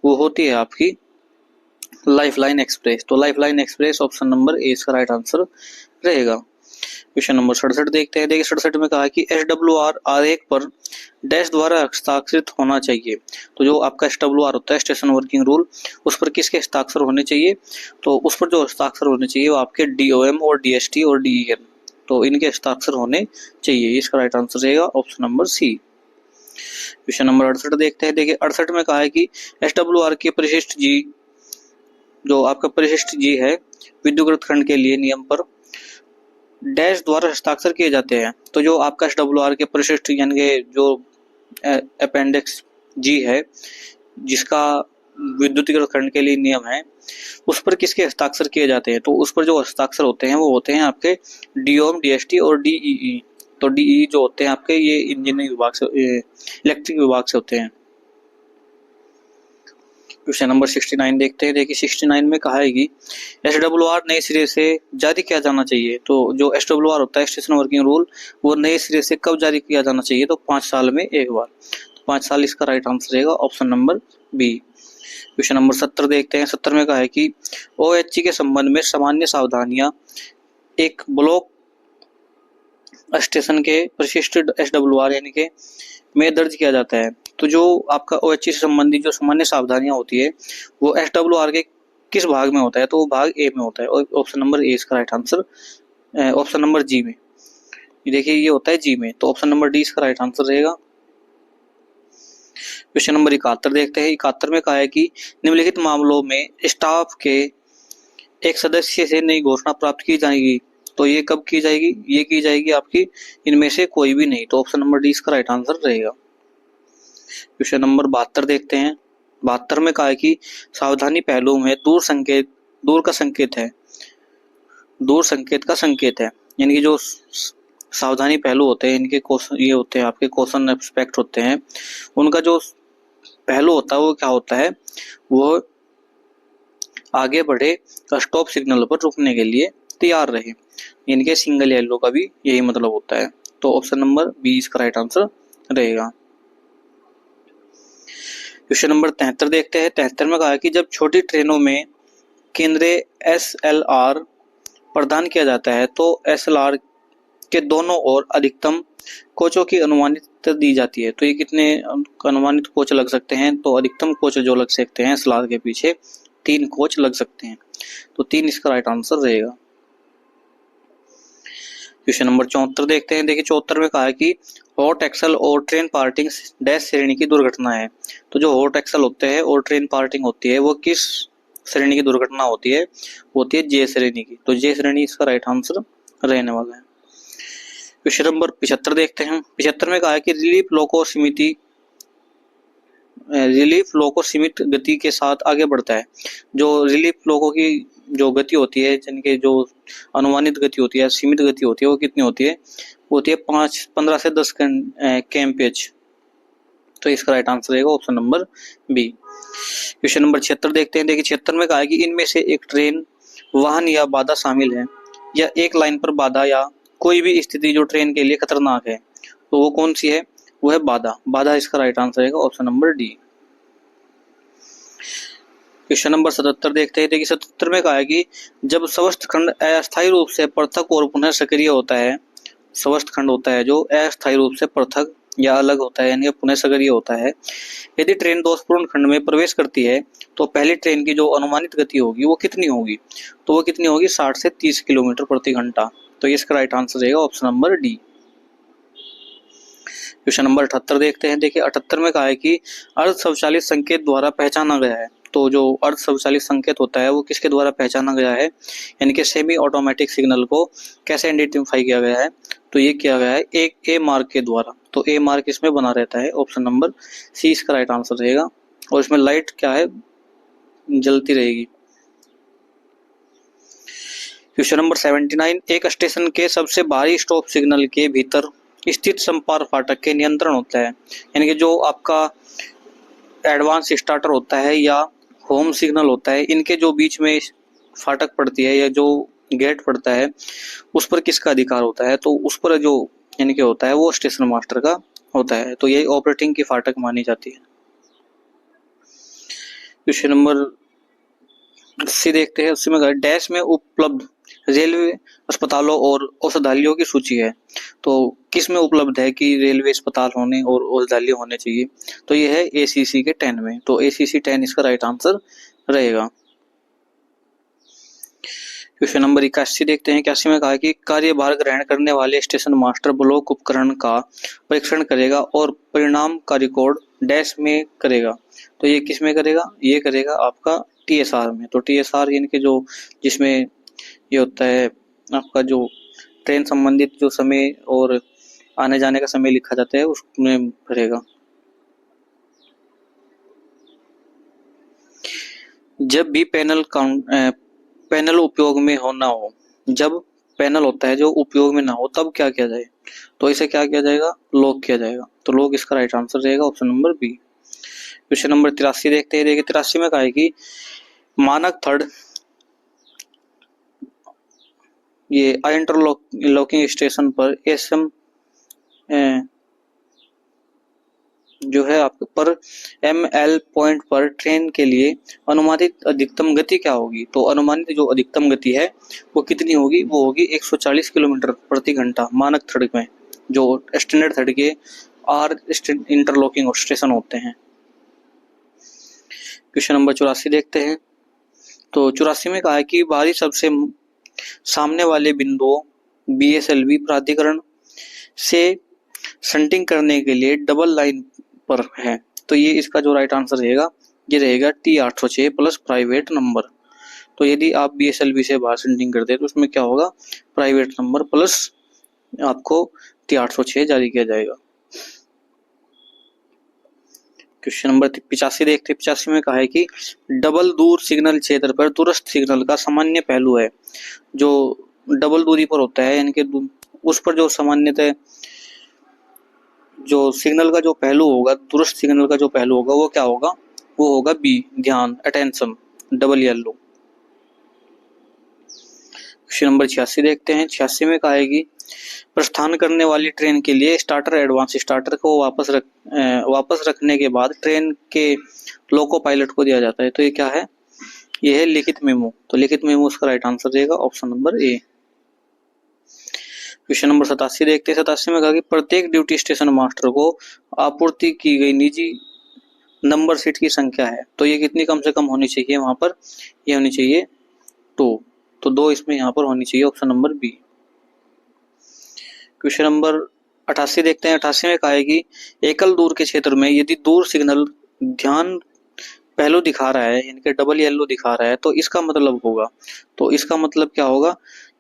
वो होती है आपकी लाइफलाइन एक्सप्रेस। तो lifeline express option number A इसका राइट आंसर रहेगा। क्वेश्चन नंबर 67 देखते हैं। देखिए 67 में कहा है कि SWR आरेख पर डैश द्वारा हस्ताक्षरित होना चाहिए। तो जो आपका SWR होता है स्टेशन वर्किंग रूल, उस पर किसके हस्ताक्षर होने चाहिए? तो उस पर जो हस्ताक्षर होने चाहिए वो आपके DOM और DST और DEN, तो इनके हस्ताक्षर होने चाहिए। इसका राइट आंसर रहेगा option number C. Question number 68 देखते हैं। देखिए 68 में कहा है कि SWR के परिशिष्ट जी, जो आपका परिशिष्ट जी है विद्युत खंड के लिए नियम पर डैश द्वारा हस्ताक्षर किए जाते हैं। तो जो आपका SWR के परिशिष्ट यानी कि जो अपेंडिक्स जी है जिसका विद्युतीकृत खंड के लिए नियम है, उस पर किसके हस्ताक्षर किए जाते हैं? तो उस पर जो हस्ताक्षर होते हैं वो होते हैं आपके DOM, DST और DEE। तो DEE जो होते हैं आपके ये इंजीनियरिंग विभाग से, इलेक्ट्रिक विभाग से होते हैं। क्वेश्चन नंबर 69 देखते हैं। देखिए 69 में कहा है कि SWR नए सिरे से जारी किया जाना चाहिए। तो जो SWR होता है स्टेशन वर्किंग रूल, वो नए सिरे से कब जारी किया जाना चाहिए? तो 5 साल में एक बार। 5 साल इसका राइट आंसर रहेगा option number B. Question number 70 देखते हैं। 70 में कहा है कि OHG के संबंध में सामान्य सावधानियां एक ब्लॉक स्टेशन के परिशिष्ट SWR यानी कि में दर्ज किया जाता है। तो जो आपका OHG से संबंधित जो सामान्य सावधानियां होती है वो SWR के किस भाग में होता है? तो वो भाग ए में होता है। ऑप्शन नंबर ए इसका राइट आंसर, ऑप्शन नंबर जी में। देखिए ये होता है जी में, तो ऑप्शन नंबर डी इसका राइट आंसर रहेगा। क्वेश्चन नंबर 71 देखते हैं। 71 में कहा है कि निम्नलिखित मामलों में स्टाफ के एक सदस्य से नई घोषणा प्राप्त की जाएगी। तो ये कब की जाएगी? ये की जाएगी आपकी इनमें से कोई भी नहीं। तो ऑप्शन नंबर डी इसका राइट आंसर रहेगा। क्वेश्चन नंबर 72 देखते हैं। 72 में कहा है कि सावधानी पहलू में दूर का संकेत है, दूर संकेत का संकेत है। यानी कि जो सावधानी पहलू होते हैं इनके क्वेश्चन ये होते हैं आपके क्वेश्चन एस्पेक्ट होते हैं, उनका जो पहलू होता है वो क्या होता है? वो आगे बढ़े स्टॉप सिग्नल पर रुकने के लिए तैयार रहे। इनके सिंगल येलो का भी यही मतलब होता है। तो ऑप्शन नंबर बी इसका राइट आंसर रहेगा। क्वेश्चन नंबर 73 देखते हैं। 73 में कहा है कि जब छोटी ट्रेनों में केंद्रीय SLR प्रदान किया जाता है तो SLR के दोनों ओर अधिकतम कोचों की अनुमानित दी जाती है। तो ये कितने अनुमानित कोच लग सकते हैं? तो अधिकतम कोच जो लग सकते हैं SLR के पीछे 3 कोच लग सकते हैं। तो 3 इसका राइट आंसर रहेगा। क्वेश्चन नंबर 74 देखते हैं। देखिए 74 में कहा है कि हॉट एक्सल और ट्रेन पार्टिंग डैश श्रेणी की दुर्घटना है। तो जो हॉट एक्सल होते हैं और ट्रेन पार्टिंग होती है वो किस श्रेणी की दुर्घटना होती है? होती है जे श्रेणी की। तो जे श्रेणी इसका राइट आंसर रहने वाला है। क्वेश्चन नंबर 75 देखते हैं। 75 में कहा है कि रिलीफ लोको सीमित गति के साथ आगे बढ़ता है। जो रिलीफ लोको की जो गति होती है, जिनके जो अनुमानित गति होती है, सीमित गति होती है, वो कितनी होती है? वो होती है 15 से 10 kmph। तो इसका राइट आंसर रहेगा option number B. Question number 76 देखते हैं। देखिए 76 में कहा है कि इनमें से एक ट्रेन वाहन या बाधा शामिल है या एक लाइन पर बाधा या कोई भी स्थिति जो ट्रेन के लिए खतरनाक है। तो वो कौन सी है? वो है बाधा। बाधा इसका राइट आंसर रहेगा option number D. Question number 77 देखते हैं। देखिए 77 में कहा है कि जब स्वस्थ खंड अस्थायी रूप से पृथक और पुनः सक्रिय होता है, स्वस्थ खंड होता है जो अस्थायी रूप से पृथक या अलग होता है यानी पुनः सक्रिय होता है, यदि ट्रेन दोषपूर्ण खंड में प्रवेश करती है तो पहली ट्रेन की जो अनुमानित गति होगी वो कितनी होगी? तो वो कितनी होगी? 60 से 30 किलोमीटर प्रति घंटा। तो इसका राइट आंसर रहेगा option number D. Question number 78 देखते हैं। देखिए 78 में कहा है कि अर्ध स्वचालित संकेत द्वारा पहचाना गया है। तो जो अर्ध स्वचालित संकेत होता है वो किसके द्वारा पहचाना गया है, यानी कि सेमी ऑटोमेटिक सिग्नल को कैसे आइडेंटिफाई किया गया है? तो ये किया गया है एक ए मार्क के द्वारा। तो ए मार्क इसमें बना रहता है, ऑप्शन नंबर सी इसका राइट आंसर रहेगा। और इसमें लाइट क्या है, जलती रहेगी। क्वेश्चन नंबर 79, एक स्टेशन के सबसे बाहरी स्टॉप सिग्नल के भीतर स्थित संपार फाटक के नियंत्रण होता है, यानी कि जो आपका एडवांस स्टार्टर होता है या होम सिग्नल होता है, इनके जो बीच में फाटक पड़ती है या जो गेट पड़ता है उस पर किसका अधिकार होता है? तो उस पर जो यानी कि होता है वो स्टेशन मास्टर का होता है। तो यही ऑपरेटिंग की फाटक मानी जाती है। क्वेश्चन नंबर 80 देखते हैं। उसमें डैश में उपलब्ध रेलवे अस्पतालों और औषधालयों की सूची है। तो किस में उपलब्ध है कि रेलवे अस्पताल होने और औषधालय होने चाहिए? तो ये है ACC के 10 में। तो ACC 10 इसका राइट आंसर रहेगा। क्वेश्चन नंबर 81 देखते हैं। 81 में कहा है कि कार्यभार ग्रहण करने वाले स्टेशन मास्टर ब्लॉक उपकरण का परीक्षण करेगा और परिणाम का रिकॉर्ड डैश में करेगा। तो ये किस में करेगा? ये करेगा आपका TSR में। तो TSR यानी कि जो जिसमें ये होता है आपका जो ट्रेन संबंधित जो समय और आने जाने का समय लिखा जाता है उसमें भरेगा। जब भी पैनल उपयोग में हो ना हो, जब पैनल होता है जो उपयोग में ना हो तब क्या किया जाए? तो इसे क्या किया जाएगा? लॉक किया जाएगा। तो लॉक इसका राइट आंसर रहेगा, option number B. Question number 83 देखते हैं। देखिए 83 में कहा है कि मानक थर्ड ये इंटरलॉकिंग स्टेशन पर SM जो है आपके पर ML पॉइंट पर ट्रेन के लिए अनुमानित अधिकतम गति क्या होगी? तो अनुमानित जो अधिकतम गति है वो कितनी होगी? वो होगी 140 किलोमीटर प्रति घंटा मानक थर्ड में, जो स्टैंडर्ड थर्ड के R इंटरलॉकिंग स्टेशन होते हैं। क्वेश्चन नंबर 84 देखते हैं। तो 84 में कहा है कि बाहरी सबसे सामने वाले बिंदुओं BSLV प्राधिकरण से शंटिंग करने के लिए डबल लाइन पर है। तो ये इसका जो राइट आंसर रहेगा ये रहेगा T806 प्लस प्राइवेट नंबर। तो यदि आप BSLV से बाहर शंटिंग करते हैं तो उसमें क्या होगा? प्राइवेट नंबर प्लस आपको T806 जारी किया जाएगा। क्वेश्चन नंबर 85 देखते हैं। 85 में कहा है कि डबल दूर सिग्नल क्षेत्र पर दूरस्थ सिग्नल का सामान्य पहलू है। जो डबल दूरी पर होता है यानी कि उस पर जो सामान्यतः जो सिग्नल का जो पहलू होगा, दूरस्थ सिग्नल का जो पहलू होगा वो क्या होगा? वो होगा बी, ध्यान, attention, double yellow. Question number 86 देखते हैं। 86 में कहा है कि प्रस्थान करने वाली ट्रेन के लिए स्टार्टर एडवांस स्टार्टर को वापस रखने के बाद ट्रेन के लोको पायलट को दिया जाता है। तो ये क्या है? ये है लिखित मेमो। तो लिखित मेमो उसका राइट आंसर रहेगा, option number A. Question number 87 देखते हैं। 87 में कहा कि प्रत्येक ड्यूटी स्टेशन मास्टर को आपूर्ति की गई निजी नंबर सीट की संख्या है। तो ये कितनी कम से कम होनी चाहिए? वहां पर ये होनी चाहिए 2। तो 2 इसमें यहाँ पर होनी चाहिए, option number B. Question number 88 देखते हैं। 88 में कहा है कि एकल दूर के क्षेत्र में यदि दूर सिग्नल ध्यान पहलू दिखा रहा है यानी कि डबल येलो दिखा रहा है तो इसका मतलब होगा, तो इसका मतलब क्या होगा?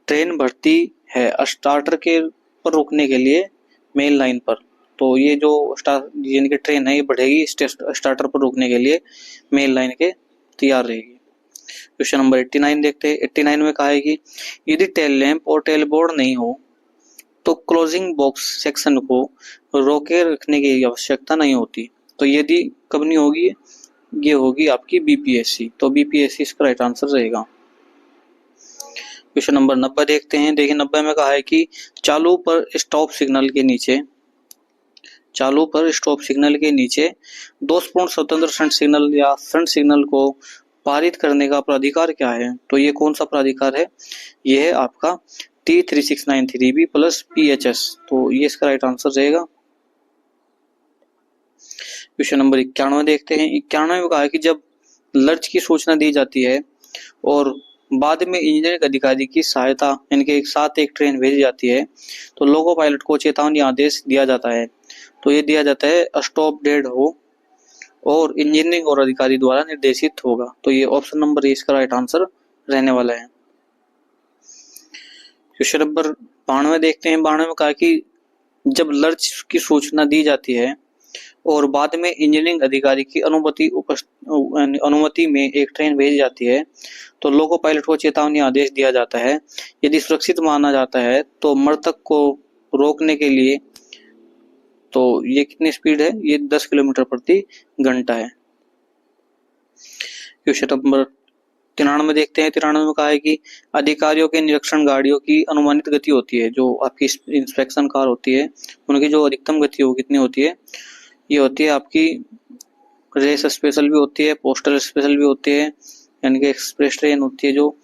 ट्रेन बढ़ती है स्टार्टर के पर रुकने के लिए मेन लाइन पर। तो ये जो यानी कि ट्रेन है ये बढ़ेगी स्टार्टर पर रुकने के लिए मेन लाइन के तैयार रहेगी। क्वेश्चन नंबर 89 देखते हैं। 89 में कहा है कि यदि टेल लैंप और टेल बोर्ड नहीं हो तो क्लोजिंग बॉक्स सेक्शन को रोके रखने की आवश्यकता नहीं होती। तो यदि कब नहीं होगी? ये होगी आपकी BPSC। तो BPSC इसका राइट आंसर रहेगा। क्वेश्चन नंबर 90 देखते हैं। देखिए 90 में कहा है कि चालू पर स्टॉप सिग्नल के नीचे चालू पर स्टॉप सिग्नल के नीचे दोषपूर्ण स्वतंत्र फ्रंट सिग्नल या फ्रंट सिग्नल को पारित करने का प्राधिकार क्या है? तो ये कौन सा प्राधिकार है? ये है आपका T3693B प्लस PHS। तो ये इसका राइट आंसर रहेगा। क्वेश्चन नंबर 91 देखते हैं। 91 में कहा है कि जब लर्च की सूचना दी जाती है और बाद में इंजीनियरिंग अधिकारी की सहायता इनके एक साथ एक ट्रेन भेजी जाती है तो लोको पायलट को चेतावनी आदेश दिया जाता है। तो ये दिया जाता है स्टॉप डेड हो और इंजीनियरिंग और अधिकारी द्वारा निर्देशित होगा। तो ये ऑप्शन नंबर इसका राइट आंसर रहने वाला है। क्वेश्चन नंबर 92 देखते हैं। 92 में कहा कि जब लर्च की सूचना दी जाती है और बाद में इंजीनियरिंग अधिकारी की अनुमति में एक ट्रेन भेजी जाती है तो लोको पायलट को चेतावनी आदेश दिया जाता है। यदि सुरक्षित माना जाता है तो मृतक को रोकने के लिए, तो ये कितनी स्पीड है? ये 10 किलोमीटर प्रति घंटा है। क्वेश्चन नंबर 93 देखते हैं। 93 में कहा है कि अधिकारियों के निरीक्षण गाड़ियों की अनुमानित गति होती है, जो आपकी इंस्पेक्शन कार होती है उनकी जो अधिकतम गति हो कितनी होती है? ये होती है आपकी रेस स्पेशल भी होती है, पोस्टल स्पेशल भी होती है, यानी कि एक्सप्रेस ट्रेन होती है, जो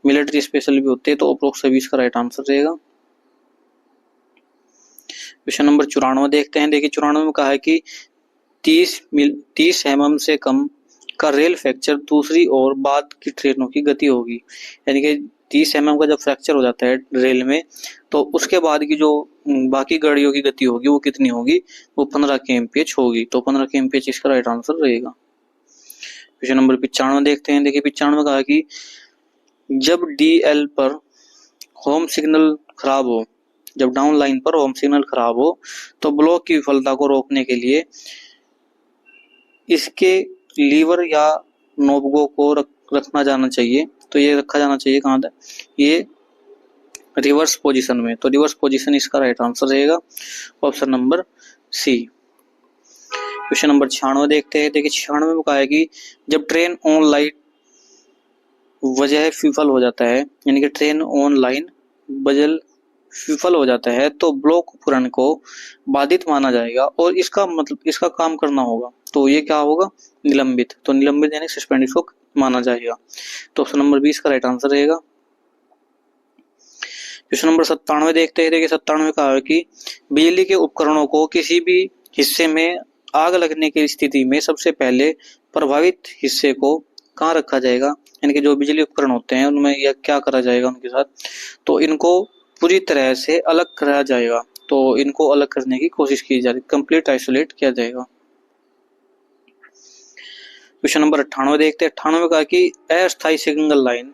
मिलिट्री स्पेशल भी होती है। तो अप्रोक्स 20 का राइट आंसर रहेगा। क्वेश्चन नंबर 94 देखते हैं। देखिए 94 में कहा है कि 30 mm से कम का रेल फ्रैक्चर दूसरी और बाद की ट्रेनों की गति होगी, यानी कि 30 mm का जब फ्रैक्चर हो जाता है रेल में तो उसके बाद की जो बाकी गाड़ियों की गति होगी वो कितनी होगी? वो 15 kmph होगी। तो 15 kmph इसका राइट आंसर रहेगा। क्वेश्चन नंबर 95 देखते हैं। देखिए 95 में कहा कि जब DL पर होम सिग्नल खराब हो, जब डाउन लाइन पर होम सिग्नल खराब हो तो ब्लॉक की विफलता को रोकने के लिए इसके लीवर या नोबगो को रखना जाना चाहिए। तो ये रखा जाना चाहिए कहाँ तक? ये रिवर्स पोजीशन में। तो रिवर्स पोजीशन इसका राइट आंसर रहेगा, option number C. Question number 96 देखते हैं। देखिए 96 में कहा है कि जब ट्रेन ऑन लाइन वजह विफल हो जाता है, यानी कि ट्रेन ऑन लाइन वजह विफल हो जाता है तो ब्लॉक उपकरण को बाधित माना जाएगा और इसका मतलब इसका काम करना होगा। तो ये क्या होगा? निलंबित। तो निलंबित यानी सस्पेंड इसको माना जाएगा। तो ऑप्शन नंबर 20 का राइट आंसर रहेगा। क्वेश्चन नंबर 97 देखते हैं। देखिए 97 में कहा है कि बिजली के उपकरणों को किसी भी हिस्से में आग लगने की स्थिति में सबसे पहले प्रभावित हिस्से को कहाँ रखा जाएगा, यानी कि जो बिजली उपकरण होते हैं उनमें यह क्या करा जाएगा उनके साथ? तो इनको पूरी तरह से अलग करा जाएगा। तो इनको अलग करने की कोशिश की जा रही, कंप्लीट आइसोलेट किया जाएगा। क्वेश्चन नंबर 98 देखते हैं। 98 में कहा कि अस्थायी सिग्नल लाइन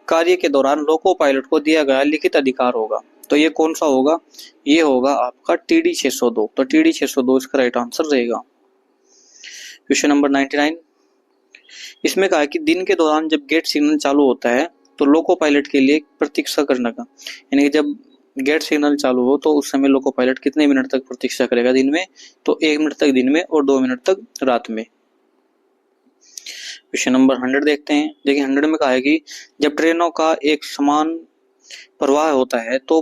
कार्य के दौरान लोको पायलट को दिया गया लिखित अधिकार होगा। तो ये कौन सा होगा? ये होगा आपका TD 602। तो TD 602 इसका राइट आंसर रहेगा। क्वेश्चन नंबर 99, इसमें कहा कि दिन के दौरान जब गेट सिग्नल चालू होता है तो लोको पायलट के लिए प्रतीक्षा करने का, यानी कि जब गेट सिग्नल चालू हो तो उस समय लोको पायलट कितने मिनट तक प्रतीक्षा करेगा दिन में? तो 1 मिनट तक दिन में और 2 मिनट तक रात में। क्वेश्चन नंबर 100 देखते हैं। देखिए 100 में कहा है कि जब ट्रेनों का एक समान प्रवाह होता है तो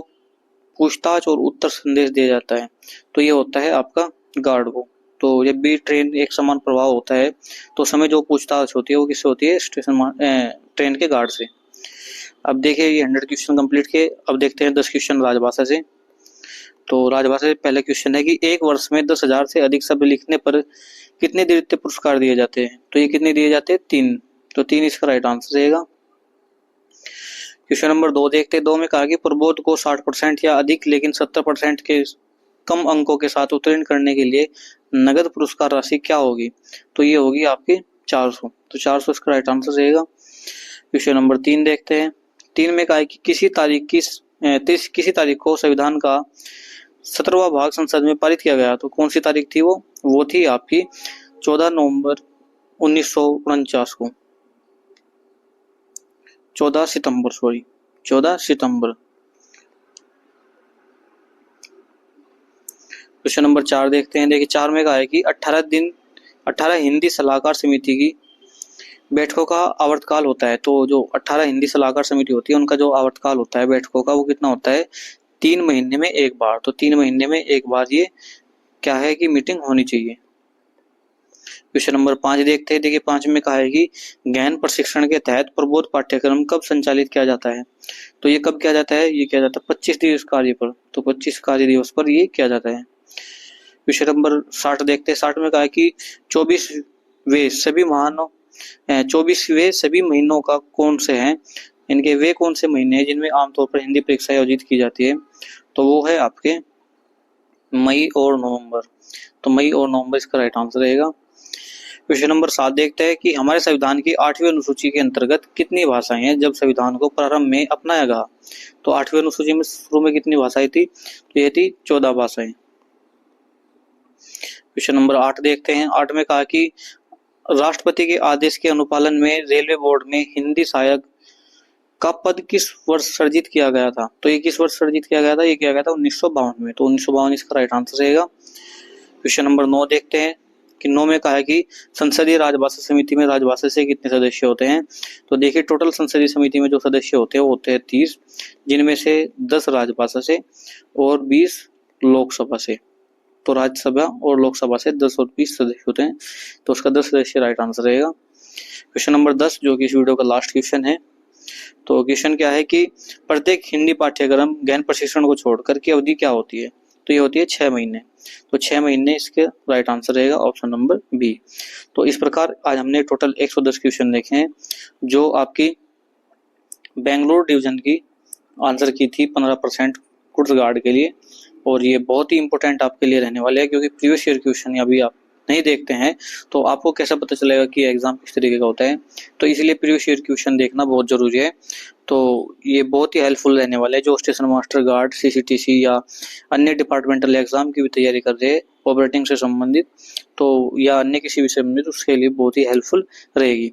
पूछताछ और उत्तर संदेश दिया जाता है। तो ये होता है आपका गार्ड को। तो जब भी ट्रेन एक समान प्रवाह होता है तो समय जो पूछताछ होती है वो किससे होती है? ट्रेन के गार्ड से। अब देखिए ये 100 क्वेश्चन कंप्लीट किए। अब देखते हैं 10 क्वेश्चन राजभाषा से। तो राजभाषा से पहला क्वेश्चन है कि एक वर्ष में 10,000 से अधिक शब्द लिखने पर कितने द्वितीय पुरस्कार दिए जाते हैं? तो ये कितने दिए जाते हैं? 3। तो 3 इसका राइट आंसर रहेगा। क्वेश्चन नंबर 2 देखते हैं। 2 में कहा कि प्रबोध को 60% या अधिक लेकिन 70% के कम अंकों के साथ उत्तीर्ण करने के लिए नगद पुरस्कार राशि क्या होगी? तो ये होगी आपकी 400। तो 400 इसका राइट आंसर रहेगा। क्वेश्चन नंबर 3 देखते हैं। 3 में कहा है कि किसी तारीख को संविधान का 17वां भाग संसद में पारित किया गया। तो कौन सी तारीख थी वो थी आपकी 14 नवंबर 1949 को। 14 सितंबर। क्वेश्चन नंबर 4 देखते हैं। देखिए 4 में कहा है कि 18 हिंदी सलाहकार समिति की बैठकों का आवर्तकाल होता है। तो जो 18 हिंदी सलाहकार समिति होती है उनका जो आवर्तकाल होता है बैठकों का वो कितना होता है? 3 महीने में एक बार। तो 3 महीने में एक बार ये क्या है कि मीटिंग होनी चाहिए। क्वेश्चन नंबर 5 देखते हैं। देखिए 5 में कहा है कि गहन प्रशिक्षण के तहत प्रबोध पाठ्यक्रम कब संचालित किया जाता है। तो ये कब किया जाता है, ये किया जाता है 25 दिवस कार्य पर। तो 25 कार्य दिवस पर ये किया जाता है। क्वेश्चन नंबर 60 देखते हैं। 60 में कहा है कि 24वें सभी महीनों का कौन से हैं, इनके वे कौन से महीने हैं जिनमें आमतौर पर हिंदी परीक्षा आयोजित की जाती है। तो वो है आपके मई और नवंबर। तो मई और नवंबर इसका राइट आंसर रहेगा। क्वेश्चन नंबर 7 देखते हैं कि हमारे संविधान की 8वीं अनुसूची के अंतर्गत कितनी भाषाएं हैं जब संविधान को प्रारंभ में अपनाया गया। तो 8वीं अनुसूची में शुरू में कितनी भाषाएं थी, तो ये थी 14 भाषाएं। क्वेश्चन नंबर 8 देखते हैं। 8 में कहा कि राष्ट्रपति के आदेश के अनुपालन में रेलवे बोर्ड में हिंदी सहायक का पद किस वर्ष सृजित किया गया था। तो ये किस वर्ष सृजित किया गया था, ये किया गया था 1952 में। तो 1952 इसका राइट आंसर रहेगा। क्वेश्चन नंबर 9 देखते हैं कि 9 में कहा है कि संसदीय राजभाषा समिति में राजभाषा से कितने सदस्य होते हैं। तो देखिए टोटल संसदीय समिति में जो सदस्य होते हैं वो होते हैं 30, जिनमें से 10 राजभाषा से और 20 लोकसभा से। तो राज्यसभा और लोकसभा से 10 और 20 सदस्य होते हैं। तो उसका 10 सदस्य राइट आंसर रहेगा। क्वेश्चन नंबर 10 जो कि इस वीडियो का लास्ट क्वेश्चन है। तो क्वेश्चन क्या है कि प्रत्येक हिंदी पाठ्यक्रम गहन प्रशिक्षण को छोड़कर की अवधि क्या होती है। तो ये होती है 6 महीने। तो 6 महीने इसके राइट आंसर रहेगा ऑप्शन नंबर बी। तो इस प्रकार आज हमने टोटल 110 क्वेश्चन देखे हैं जो आपकी बेंगलोर डिवीजन की आंसर की थी 15% गुड्स गार्ड के लिए। और ये बहुत ही इंपॉर्टेंट आपके लिए रहने वाले हैं क्योंकि प्रीवियस ईयर क्वेश्चन अभी आप नहीं देखते हैं तो आपको कैसा पता चलेगा कि एग्जाम किस तरीके का होता है। तो इसलिए प्रीवियस ईयर क्वेश्चन देखना बहुत जरूरी है। तो ये बहुत ही हेल्पफुल रहने वाला है जो स्टेशन मास्टर गार्ड, सीसीटीसी या अन्य डिपार्टमेंटल एग्जाम की भी तैयारी कर रहे हैं ऑपरेटिंग से संबंधित, तो या अन्य किसी विषय में, तो उसके लिए बहुत ही हेल्पफुल रहेगी।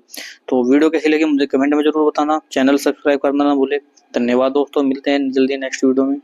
तो वीडियो कैसी लगी मुझे कमेंट में जरूर बताना। चैनल सब्सक्राइब करना ना भूले। धन्यवाद दोस्तों, मिलते हैं जल्दी नेक्स्ट वीडियो में।